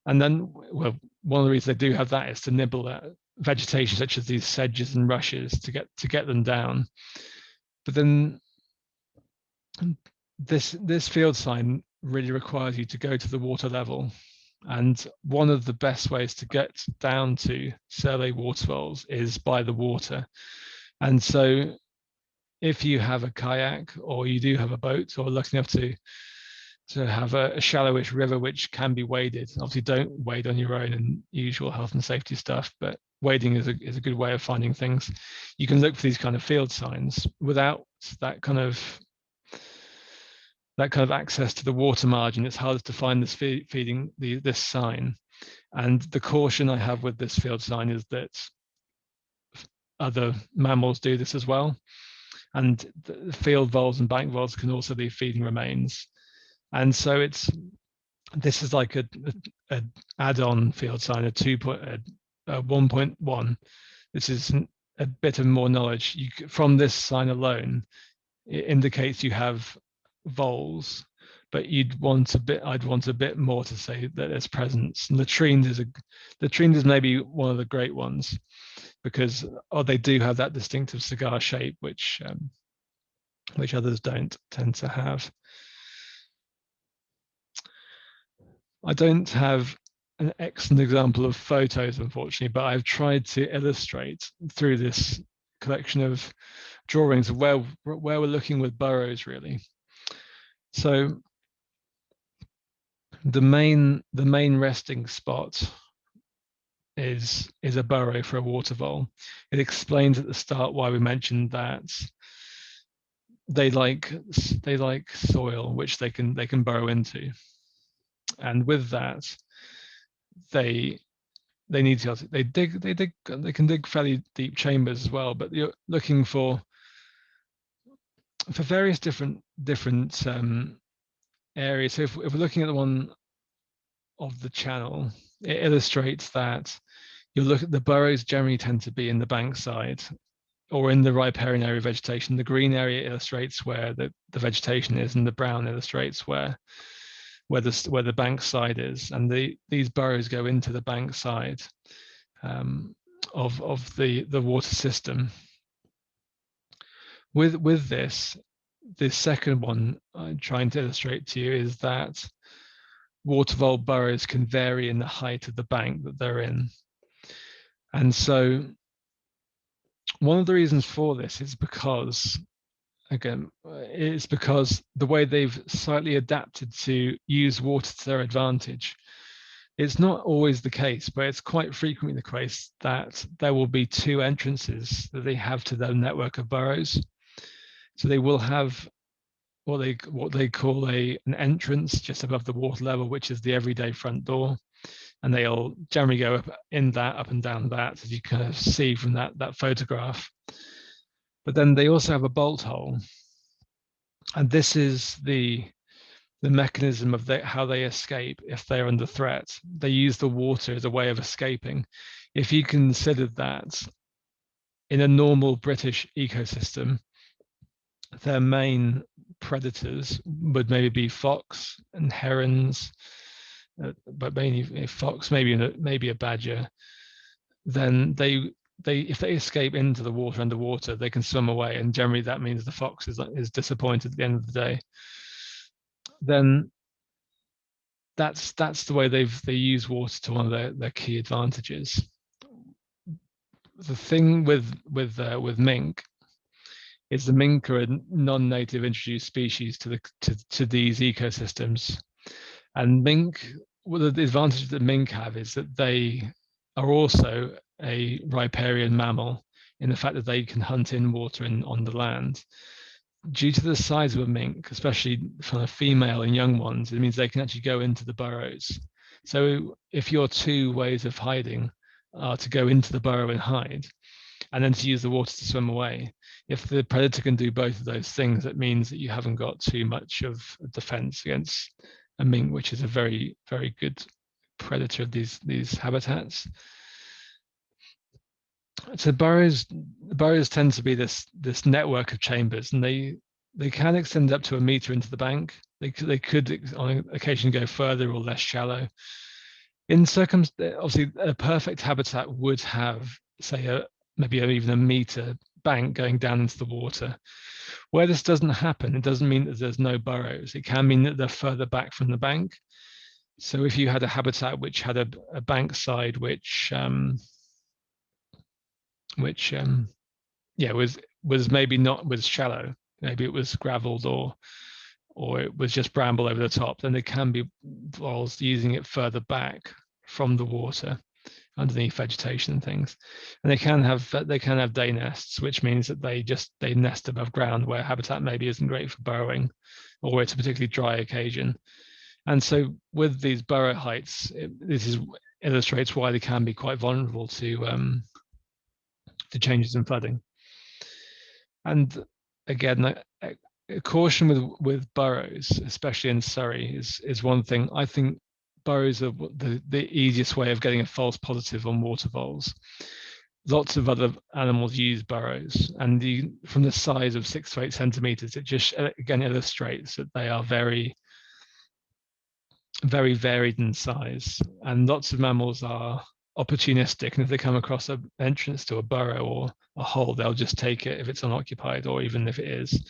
And then, well, one of the reasons they do have that is to nibble at vegetation such as these sedges and rushes to get them down. But then this field sign really requires you to go to the water level. And one of the best ways to get down to survey waterfalls is by the water. And so if you have a kayak or you do have a boat or lucky enough to have a shallowish river which can be waded, obviously don't wade on your own and usual health and safety stuff, but wading is a good way of finding things. You can look for these kind of field signs. Without that kind of access to the water margin, it's harder to find this sign. And the caution I have with this field sign is that other mammals do this as well. And the field voles and bank voles can also be feeding remains. And so this is like a add-on field sign, a 1.1. This is a bit of more knowledge. From this sign alone, it indicates you have voles, but I'd want a bit more to say that there's presence. And latrines is maybe one of the great ones, because they do have that distinctive cigar shape, which others don't tend to have. I don't have an excellent example of photos, unfortunately, but I've tried to illustrate through this collection of drawings of where we're looking with burrows, really. So the main resting spot is a burrow for a water vole. It explains at the start why we mentioned that they like soil which they can burrow into, and with that they need to they can dig fairly deep chambers as well. But you're looking for various different areas. So if we're looking at the one of the channel, it illustrates that you look at the burrows generally tend to be in the bankside or in the riparian area of vegetation. The green area illustrates where the vegetation is, and the brown illustrates where the bankside is. And these burrows go into the bankside of the water system. With this second one I'm trying to illustrate to you is that water vole burrows can vary in the height of the bank that they're in. And so one of the reasons for this is because, again, it's because the way they've slightly adapted to use water to their advantage. It's not always the case, but it's quite frequently the case that there will be two entrances that they have to their network of burrows. So they will have what they call an entrance just above the water level, which is the everyday front door. And they'll generally go up and down that, as you kind of see from that photograph. But then they also have a bolt hole. And this is the mechanism of how they escape if they're under threat. They use the water as a way of escaping. If you consider that in a normal British ecosystem, their main predators would maybe be fox and herons, but mainly fox, maybe a badger, then they if they escape into the water underwater, they can swim away, and generally that means the fox is disappointed at the end of the day. Then that's the way they use water to one of their key advantages. The thing with mink is the mink are a non-native introduced species to these ecosystems, and mink. Well, the advantage that mink have is that they are also a riparian mammal in the fact that they can hunt in water and on the land. Due to the size of a mink, especially from a female and young ones, it means they can actually go into the burrows. So if your two ways of hiding are to go into the burrow and hide, and then to use the water to swim away, if the predator can do both of those things, it means that you haven't got too much of a defense against a mink, which is a very, very good predator of these habitats. So burrows tend to be this network of chambers, and they can extend up to a meter into the bank. They could on occasion go further or less shallow. In obviously, a perfect habitat would have, say, maybe even a meter bank going down into the water. Where this doesn't happen, it doesn't mean that there's no burrows. It can mean that they're further back from the bank. So if you had a habitat which had a bank side which was maybe not was shallow, maybe it was graveled or it was just bramble over the top, then there can be voles using it further back from the water underneath vegetation and things. And they can have day nests, which means that they nest above ground where habitat maybe isn't great for burrowing, or it's a particularly dry occasion. And so with these burrow heights, illustrates why they can be quite vulnerable to changes in flooding. And again, a caution with burrows, especially in Surrey, is one thing. I think burrows are the easiest way of getting a false positive on water voles. Lots of other animals use burrows, and from the size of 6 to 8 centimeters, it just again illustrates that they are very, very varied in size. And lots of mammals are opportunistic, and if they come across an entrance to a burrow or a hole, they'll just take it if it's unoccupied, or even if it is.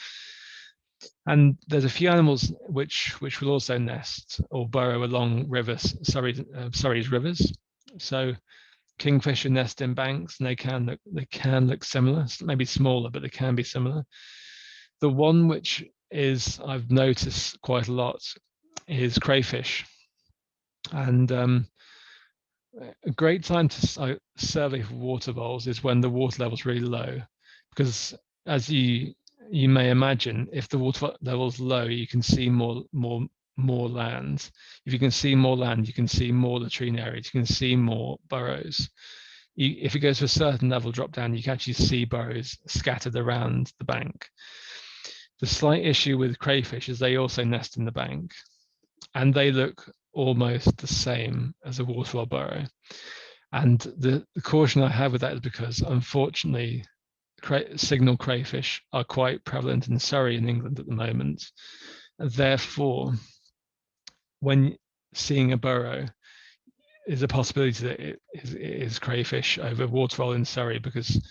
And there's a few animals which will also nest or burrow along rivers, Surrey's rivers. So kingfisher nest in banks, and they can look similar, maybe smaller, but they can be similar. The one which I've noticed quite a lot is crayfish, and a great time to survey for water voles is when the water level is really low, because as you may imagine, if the water level is low, you can see more land. If you can see more land, you can see more latrine areas, you can see more burrows. If it goes to a certain level drop down, you can actually see burrows scattered around the bank. The slight issue with crayfish is they also nest in the bank, and they look almost the same as a waterfall burrow. And the caution I have with that is because, unfortunately, signal crayfish are quite prevalent in Surrey in England at the moment. Therefore, when seeing a burrow, is a possibility that it is crayfish over waterfall in Surrey, because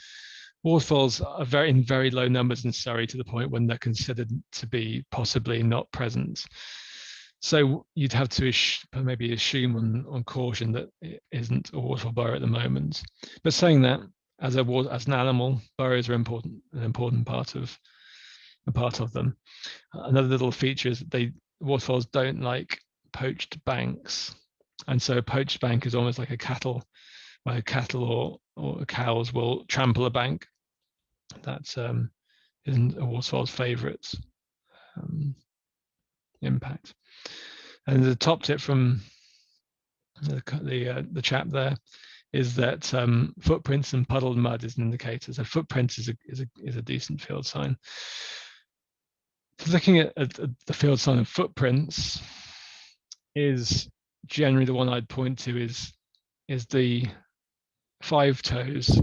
waterfalls are in very low numbers in Surrey to the point when they're considered to be possibly not present. So you'd have to maybe assume on caution that it isn't a waterfall burrow at the moment. But saying that, as an animal, burrows are an important part of them. Another little feature is that waterfalls don't like poached banks, and so a poached bank is almost like a cattle, where cattle or cows will trample a bank. That isn't a waterfall's favourite impact. And the top tip from the chap there is that footprints and puddled mud is an indicator. So footprints is a decent field sign. So looking at the field sign of footprints is generally the one I'd point to is the 5 toes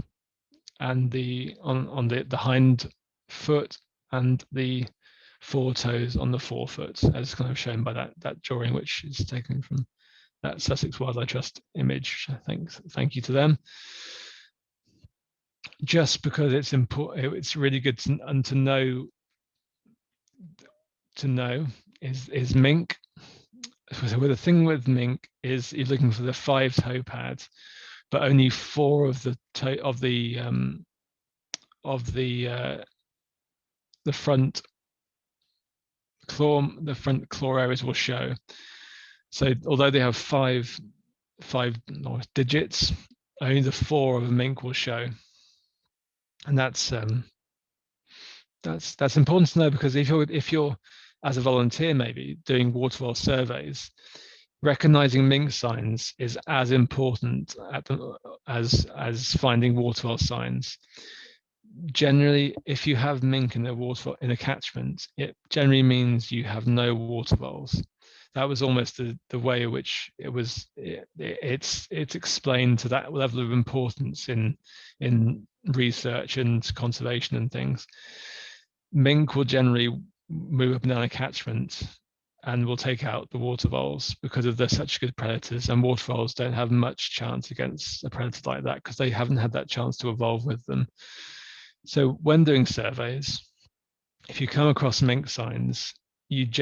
and on the hind foot and the 4 toes on the forefoot, as kind of shown by that drawing, which is taken from that Sussex Wildlife Trust image. Thank you to them. just because it's important, it's really good to know. To know is mink. So the thing with mink is you're looking for the 5-toe pad, but only 4 of the toe the front claw areas will show. So although they have five digits, only the 4 of a mink will show, and that's important to know, because if you're as a volunteer maybe doing waterfall surveys, recognizing mink signs is as important as finding waterfall signs. Generally, if you have mink in a catchment, it generally means you have no water voles. That was almost the way in which it's explained to that level of importance in research and conservation and things. Mink will generally move up and down a catchment and will take out the water voles because they're such good predators, and water voles don't have much chance against a predator like that because they haven't had that chance to evolve with them. So when doing surveys, if you come across mink signs, it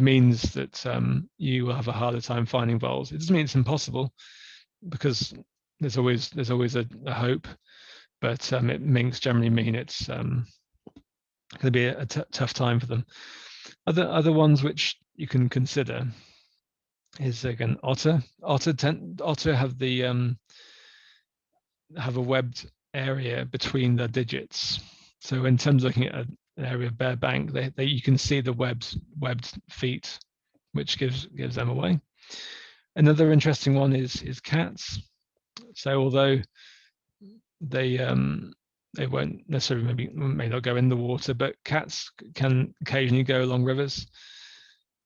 means that you will have a harder time finding voles. It doesn't mean it's impossible, because there's always a hope, but minks generally mean it's going to be a tough time for them. Other ones which you can consider is, again, otter. Otter have a webbed area between their digits. So in terms of looking at an area of bare bank, you can see the webbed feet, which gives them away. Another interesting one is cats. So although they won't necessarily may not go in the water, but cats can occasionally go along rivers,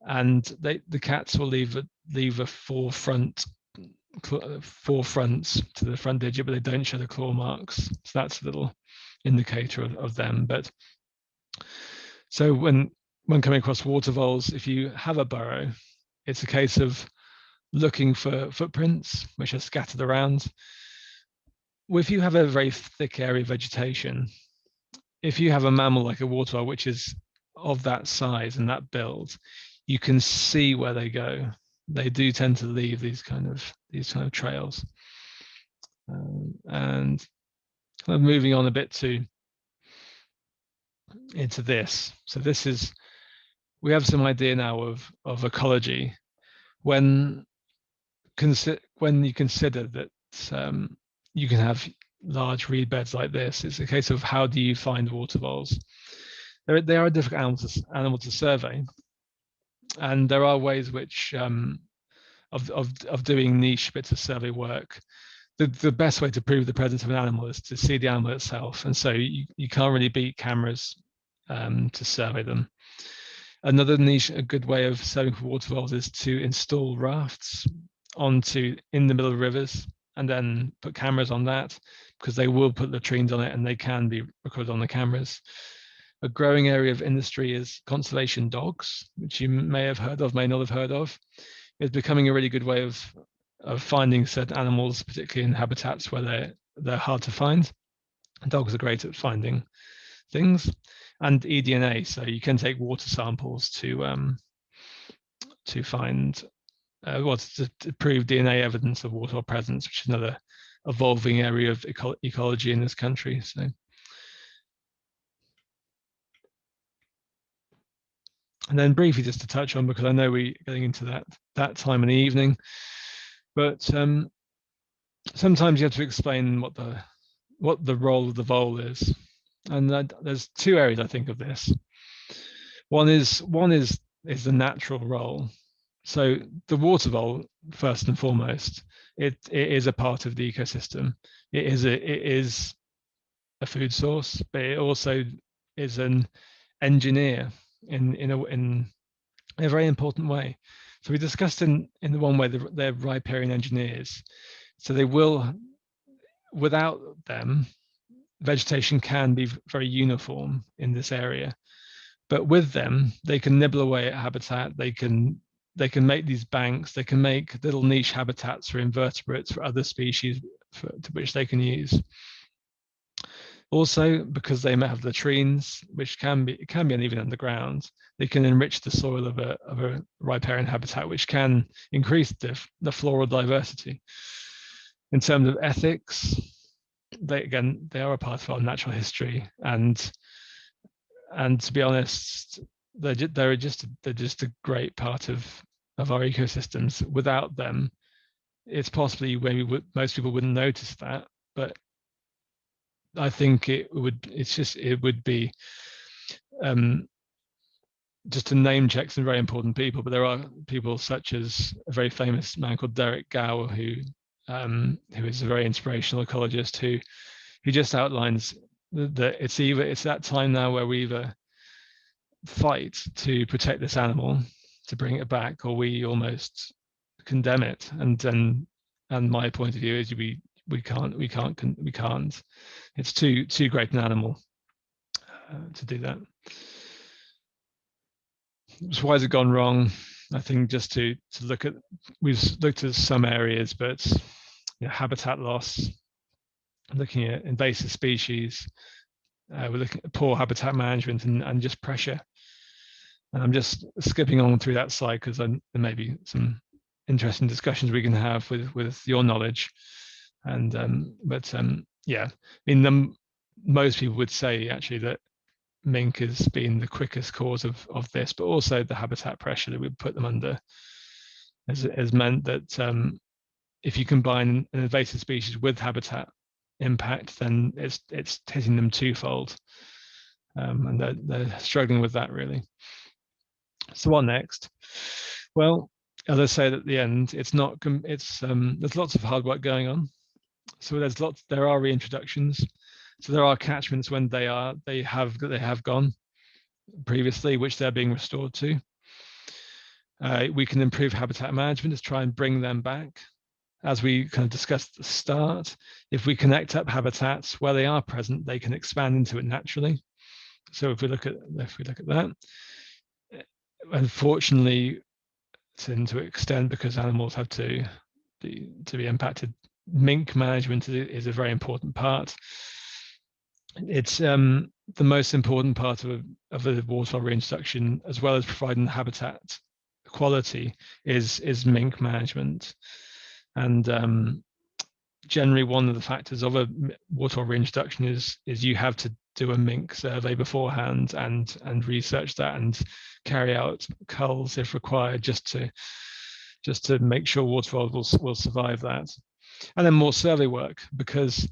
and the cats will leave a 4 fronts to the front digit, but they don't show the claw marks. So that's a little indicator of them. But so when coming across water voles, if you have a burrow, it's a case of looking for footprints which are scattered around. If you have a very thick area of vegetation, if you have a mammal like a water vole, which is of that size and that build, you can see where they go. They do tend to leave these kind of trails. And kind of moving on a bit into this. So this is, we have some idea now of ecology. When you consider that you can have large reed beds like this, it's a case of how do you find water voles. They are a difficult animal to survey, and there are ways which of doing niche bits of survey work. The best way to prove the presence of an animal is to see the animal itself, and so you can't really beat cameras to survey them. Another niche, a good way of surveying for water voles is to install rafts in the middle of rivers, and then put cameras on that, because they will put latrines on it and they can be recorded on the cameras. A growing area of industry is conservation dogs, which you may have heard of, may not have heard of. It's becoming a really good way of finding certain animals, particularly in habitats where they're hard to find. Dogs are great at finding things. And eDNA, so you can take water samples to find to prove DNA evidence of water presence, which is another evolving area of ecology in this country. So, and then briefly just to touch on, because I know we're getting into that time in the evening, but sometimes you have to explain what the role of the vole is, and there's 2 areas I think of this. One is the natural role. So the water vole, first and foremost, it is a part of the ecosystem. It is a food source, but it also is an engineer in a very important way. So we discussed in the one way they're riparian engineers. So they will, without them, vegetation can be very uniform in this area. But with them, they can nibble away at habitat. They can they can make these banks, they can make little niche habitats for invertebrates, for other species to which they can use. Also, because they may have latrines, which can be uneven underground, they can enrich the soil of a riparian habitat, which can increase the floral diversity. In terms of ethics, they are a part of our natural history, and to be honest, they're just a great part of our ecosystems. Without them, it's possibly most people wouldn't notice that, but I think it would be just to name check some very important people. But there are people such as a very famous man called Derek Gower, who is a very inspirational ecologist, who just outlines that it's that time now where we either fight to protect this animal, to bring it back, or we almost condemn it. And my point of view is we can't. It's too great an animal to do that. So why has it gone wrong? I think just to look at, we've looked at some areas, but habitat loss, looking at invasive species, we're looking at poor habitat management and just pressure. And I'm just skipping on through that slide because there may be some interesting discussions we can have with your knowledge. And yeah, I mean, most people would say actually that mink has been the quickest cause of this, but also the habitat pressure that we put them under has meant that if you combine an invasive species with habitat impact, then it's hitting them twofold, and they're struggling with that really. So what next? Well, as I said at the end, there's lots of hard work going on. So there are reintroductions. So there are catchments when they have gone previously, which they're being restored to. We can improve habitat management to try and bring them back. As we kind of discussed at the start, if we connect up habitats where they are present, they can expand into it naturally. So if we look at that, unfortunately, to an extent, because animals have to be impacted, mink management is a very important part. It's the most important part of a waterfowl reintroduction, as well as providing habitat quality, is mink management. And generally, one of the factors of a waterfowl reintroduction is you have to do a mink survey beforehand and research that and carry out culls if required, just to make sure waterfalls will survive that. And then more survey work, because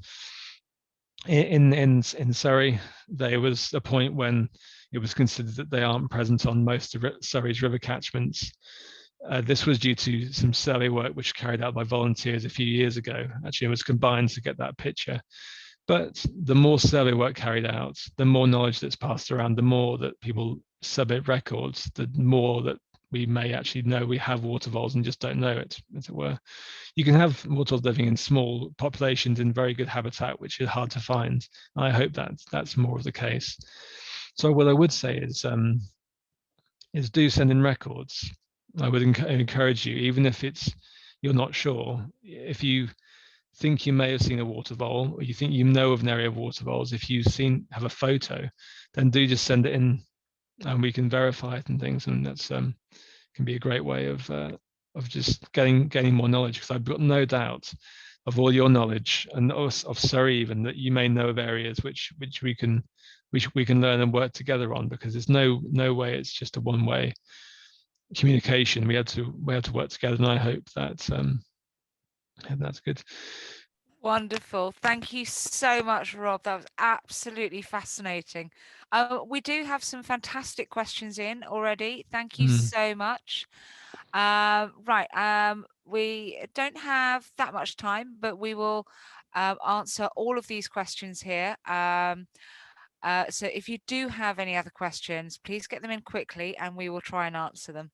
in Surrey, there was a point when it was considered that they aren't present on most of Surrey's river catchments. This was due to some survey work which was carried out by volunteers a few years ago. Actually, it was combined to get that picture. But the more survey work carried out, the more knowledge that's passed around, the more that people submit records, the more that we may actually know we have water voles and just don't know it, as it were. You can have water voles living in small populations in very good habitat, which is hard to find. I hope that's more of the case. So what I would say is do send in records. I would encourage you, even if you're not sure, if you think you may have seen a water vole, or you think you know of an area of water voles, if you have a photo, then do just send it in, and we can verify it and things. And that's can be a great way of just gaining more knowledge, because I've got no doubt of all your knowledge and of Surrey even, that you may know of areas which we can learn and work together on, because there's no way it's just a one-way communication. We have to work together, and I hope that that's good. Wonderful. Thank you so much, Rob. That was absolutely fascinating. We do have some fantastic questions in already. Thank you so much. Right. We don't have that much time, but we will answer all of these questions here. So if you do have any other questions, please get them in quickly and we will try and answer them.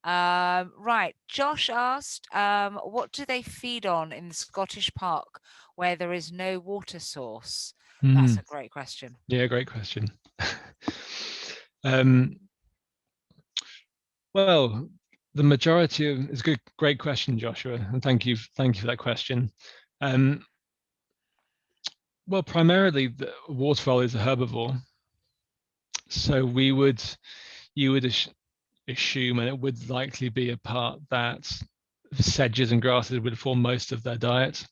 Right, Josh asked, what do they feed on in the Scottish Park where there is no water source? That's a great question. Yeah, great question. Well, the majority of it's a great question, Joshua, and thank you for that question. Well, primarily the waterfowl is a herbivore, so you would assume, and it would likely be a part that sedges and grasses would form most of their diet.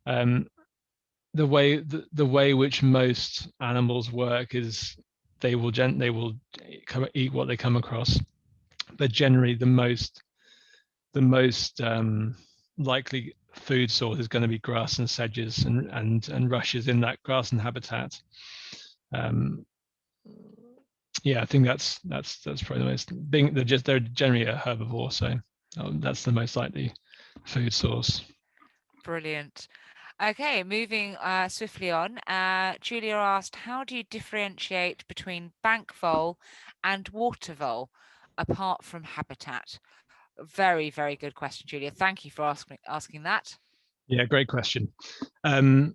The way which most animals work is they will eat what they come across, but generally the most likely food source is going to be grass and sedges and rushes in that grass and habitat. Yeah, I think that's probably the most. They're generally a herbivore, so that's the most likely food source. Brilliant. Okay, moving swiftly on. Julia asked, how do you differentiate between bank vole and water vole apart from habitat? Very, very good question, Julia. Thank you for asking that. Yeah, great question. Because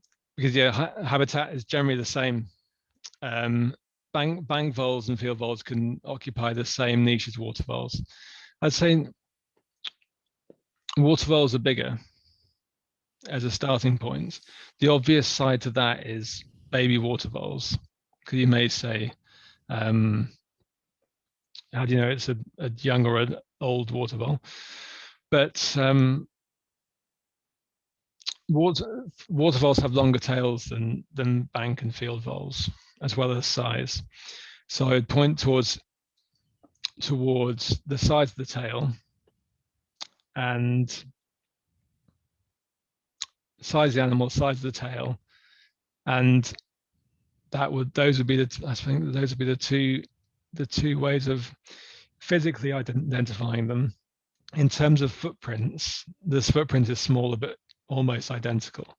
habitat is generally the same. Bank voles and field voles can occupy the same niche as water voles. I'd say water voles are bigger as a starting point. The obvious side to that is baby water voles, because you may say, how do you know it's a young or an old water vole? But water voles have longer tails than bank and field voles, as well as size. So I would point towards the size of the tail and size of the animal, size of the tail, and those would be the two ways of physically identifying them. In terms of footprints, this footprint is smaller but almost identical.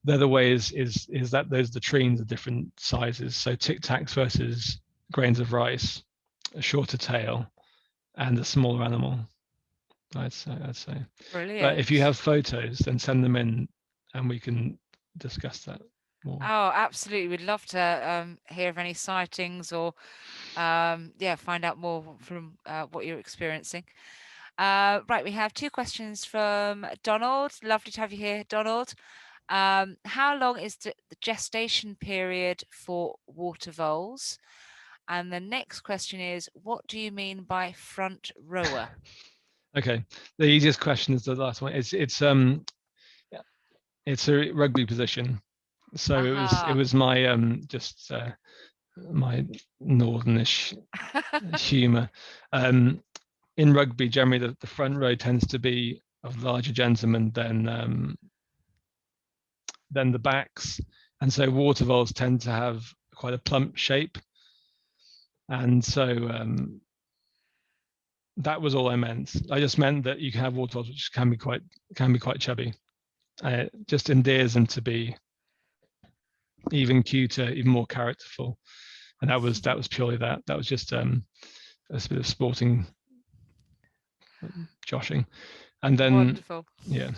The other way is that the trees are different sizes. So tic tacs versus grains of rice, a shorter tail, and a smaller animal. I'd say. Brilliant. But if you have photos, then send them in, and we can discuss that more. Oh, absolutely. We'd love to hear of any sightings or find out more from what you're experiencing. Right, we have two questions from Donald. Lovely to have you here, Donald. How long is the gestation period for water voles? And the next question is, what do you mean by front rower? Okay, the easiest question is the last one. It's a rugby position. So it was my my northernish humour. In rugby, generally the front row tends to be of larger gentlemen than the backs, and so water voles tend to have quite a plump shape, and so that was all I meant. I just meant that you can have water voles which can be quite chubby. It just endears them to be even cuter, even more characterful, and that was purely that. That was just a bit of sporting joshing. And then wonderful. Yeah,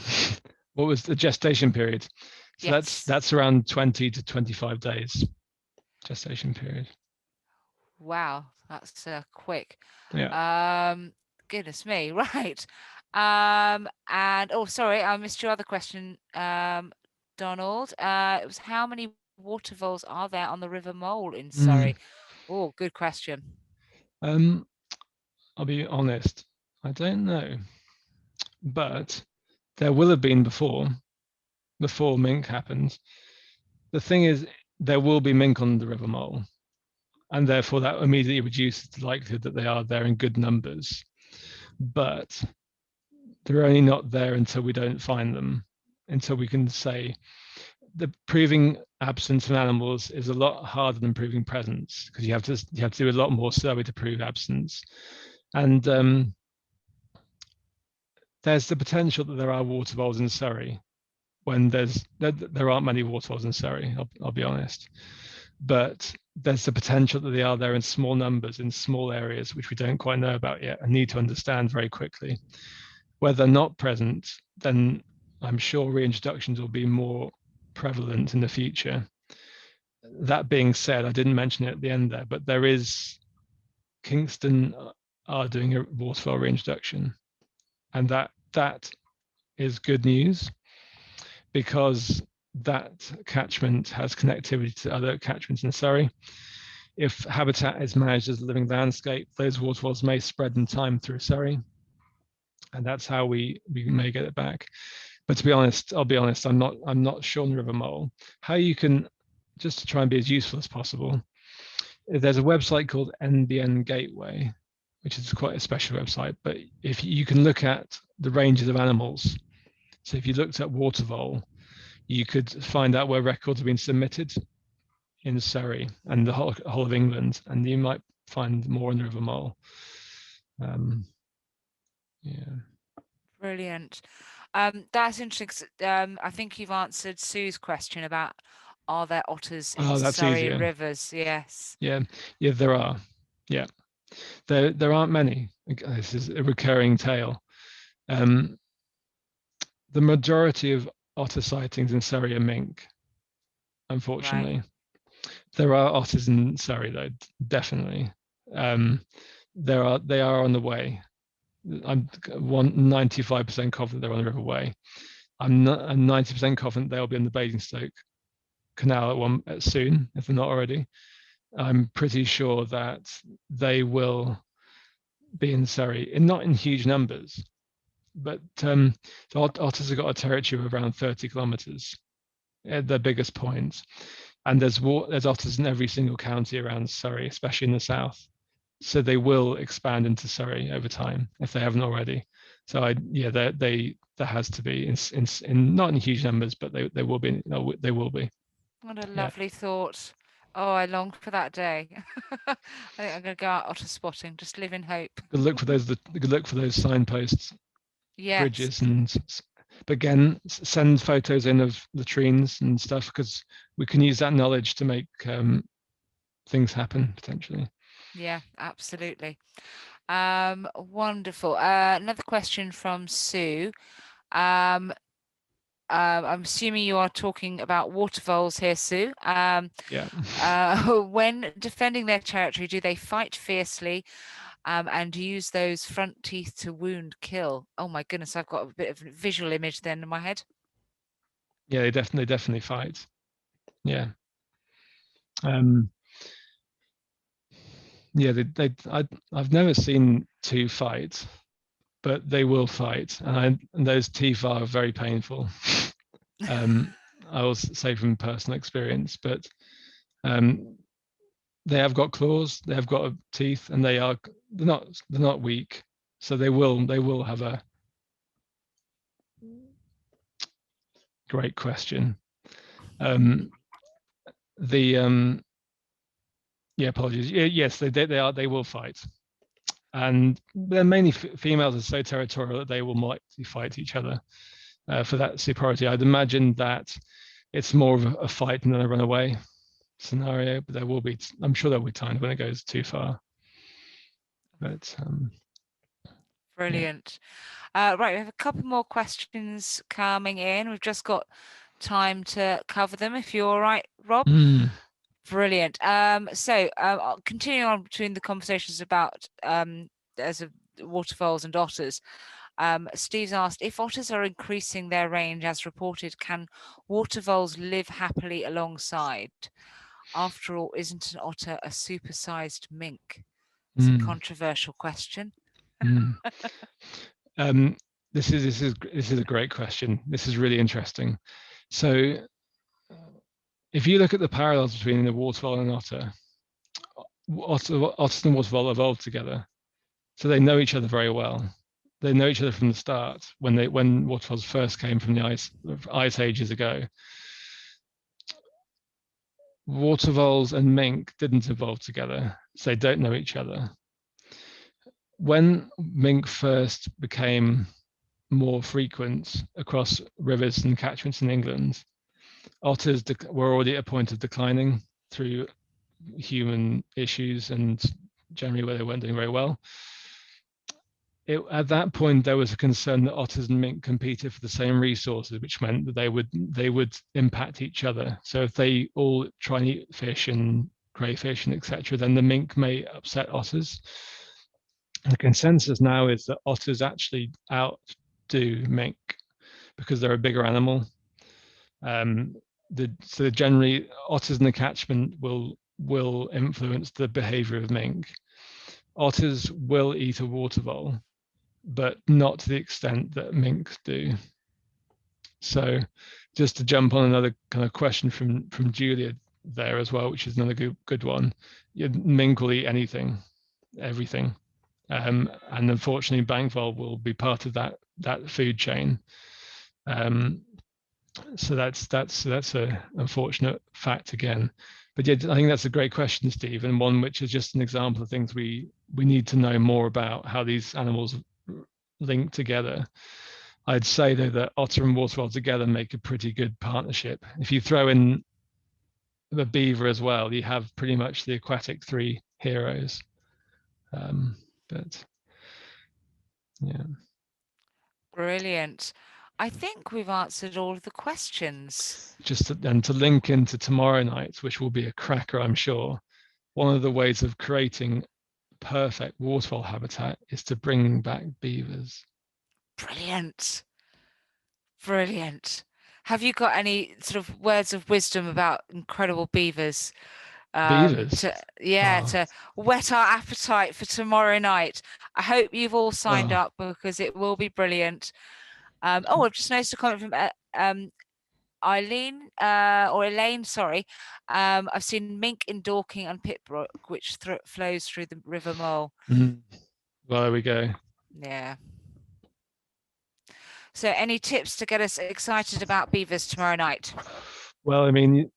what was the gestation period? So yes. that's around 20 to 25 days gestation period. Wow, that's quick. Yeah. Goodness me. Right. And oh, sorry, I missed your other question, Donald. It was how many water voles are there on the River Mole in Surrey? Oh, good question. I'll be honest, I don't know, but there will have been before mink happened. The thing is, there will be mink on the River Mole, and therefore that immediately reduces the likelihood that they are there in good numbers. But they're only not there until we don't find them, until we can say the proving absence of animals is a lot harder than proving presence, because you have to do a lot more survey to prove absence. And there's the potential that there are water voles in Surrey when there aren't many water voles in Surrey, I'll be honest. But there's the potential that they are there in small numbers in small areas, which we don't quite know about yet and need to understand very quickly. Where they're not present, then I'm sure reintroductions will be more prevalent in the future. That being said, I didn't mention it at the end there, but there is Kingston are doing a waterfowl reintroduction, and that is good news, because that catchment has connectivity to other catchments in Surrey. If habitat is managed as a living landscape, those waterfalls may spread in time through Surrey, and that's how we may get it back. But to be honest, I'll be honest, I'm not sure on River Mole how you can, just to try and be as useful as possible. There's a website called NBN Gateway, which is quite a special website, but if you can look at the ranges of animals, so if you looked at Water Vole, you could find out where records have been submitted in Surrey and the whole of England, and you might find more in the River Mole. Yeah. Brilliant. That's interesting. I think you've answered Sue's question about, are there otters in That's Surrey easier. rivers? Yes. Yeah, there are. Yeah, there aren't many. This is a recurring tale. The majority of otter sightings in Surrey are mink, unfortunately. Right. There are otters in Surrey, though, definitely. They are on the way. I'm 95% confident they're on the River Wey. I'm 90% confident they'll be on the Basingstoke Canal soon, if they're not already. I'm pretty sure that they will be in Surrey, and not in huge numbers, but so otters have got a territory of around 30 kilometres at their biggest points, and there's otters in every single county around Surrey, especially in the south. So they will expand into Surrey over time if they haven't already. So there has to be in not in huge numbers, but they will be. They will be. What a lovely thought. Oh, I long for that day. I think I'm going to go out otter spotting. Just live in hope. Good look for those. Good look for those signposts, Yes. bridges, but again, send photos in of latrines and stuff, because we can use that knowledge to make things happen potentially. Yeah, absolutely. Wonderful. Another question from Sue. I'm assuming you are talking about water voles here, Sue. When defending their territory, do they fight fiercely and use those front teeth to wound, kill? Oh my goodness, I've got a bit of a visual image then in my head. Yeah, they definitely fight. Yeah. I've never seen two fight, but they will fight, and those teeth are very painful. I will say from personal experience, but they have got claws, they have got teeth, and they're not weak, so they will have a great question. Apologies. Yes, they will fight, and they're mainly females are so territorial that they will likely fight each other for that superiority. I'd imagine that it's more of a fight than a runaway scenario, but I'm sure there'll be times when it goes too far. But brilliant. Right, we have a couple more questions coming in. We've just got time to cover them, if you're all right, Rob. Brilliant. So I'll continue on between the conversations about waterfalls and otters. Steve's asked, if otters are increasing their range as reported, can waterfalls live happily alongside? After all, isn't an otter a supersized mink? It's a controversial question. This is a great question. This is really interesting. So if you look at the parallels between the waterfowl and otter and waterfowl evolved together, so they know each other very well. They know each other from the start when waterfalls first came from the ice ages ago. Waterfalls and mink didn't evolve together, so they don't know each other. When mink first became more frequent across rivers and catchments in England, otters were already at a point of declining through human issues and generally where they weren't doing very well. At that point, there was a concern that otters and mink competed for the same resources, which meant that they would impact each other. So if they all try and eat fish and crayfish and etc., then the mink may upset otters. The consensus now is that otters actually outdo mink because they're a bigger animal. So generally, otters in the catchment will influence the behavior of mink. Otters will eat a water vole, but not to the extent that minks do. So just to jump on another kind of question from Julia there as well, which is another good one. Mink will eat anything, everything. And unfortunately, bank vole will be part of that food chain. So that's a unfortunate fact again. But yeah, I think that's a great question, Steve, and one which is just an example of things we need to know more about how these animals link together. I'd say though that otter and waterfowl together make a pretty good partnership. If you throw in the beaver as well, you have pretty much the aquatic three heroes. But yeah. Brilliant. I think we've answered all of the questions. And to link into tomorrow night, which will be a cracker, I'm sure, one of the ways of creating perfect waterfowl habitat is to bring back beavers. Brilliant. Brilliant. Have you got any sort of words of wisdom about incredible beavers? Beavers? To whet our appetite for tomorrow night. I hope you've all signed up because it will be brilliant. I've just noticed a comment from Eileen or Elaine, sorry. I've seen mink in Dorking and Pitbrook, which flows through the River Mole. Well, there we go. Yeah. So any tips to get us excited about beavers tomorrow night? Well, I mean,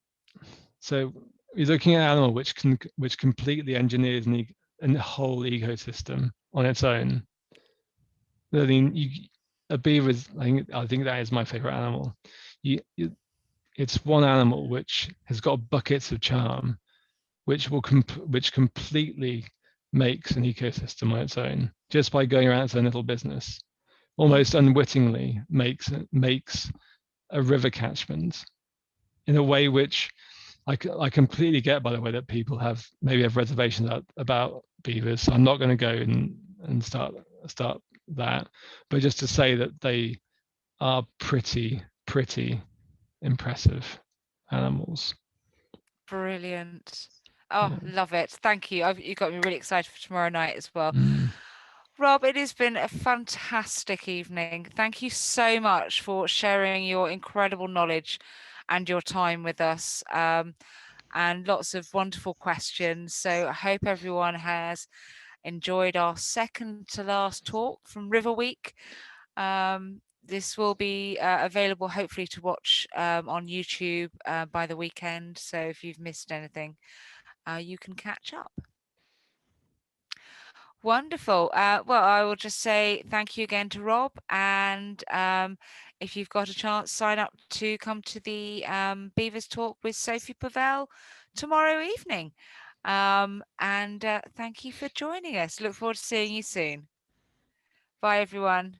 so you're looking at an animal which completely engineers a whole ecosystem on its own. I mean, a beaver is, I think that is my favorite animal. It's one animal which has got buckets of charm, which completely makes an ecosystem on its own just by going around its own little business. Almost unwittingly makes a river catchment in a way which I completely get, by the way, that people maybe have reservations about beavers. So I'm not going to go and start that, but just to say that they are pretty impressive animals. Brilliant. Oh, love it. Thank you. You got me really excited for tomorrow night as well. Rob, it has been a fantastic evening. Thank you so much for sharing your incredible knowledge and your time with us, and lots of wonderful questions. So I hope everyone has enjoyed our second to last talk from River Week. This will be available hopefully to watch on YouTube by the weekend. So if you've missed anything, you can catch up. Wonderful. Well, I will just say thank you again to Rob. And if you've got a chance, sign up to come to the Beavers Talk with Sophie Pavel tomorrow evening. And thank you for joining us. Look forward to seeing you soon. Bye, everyone.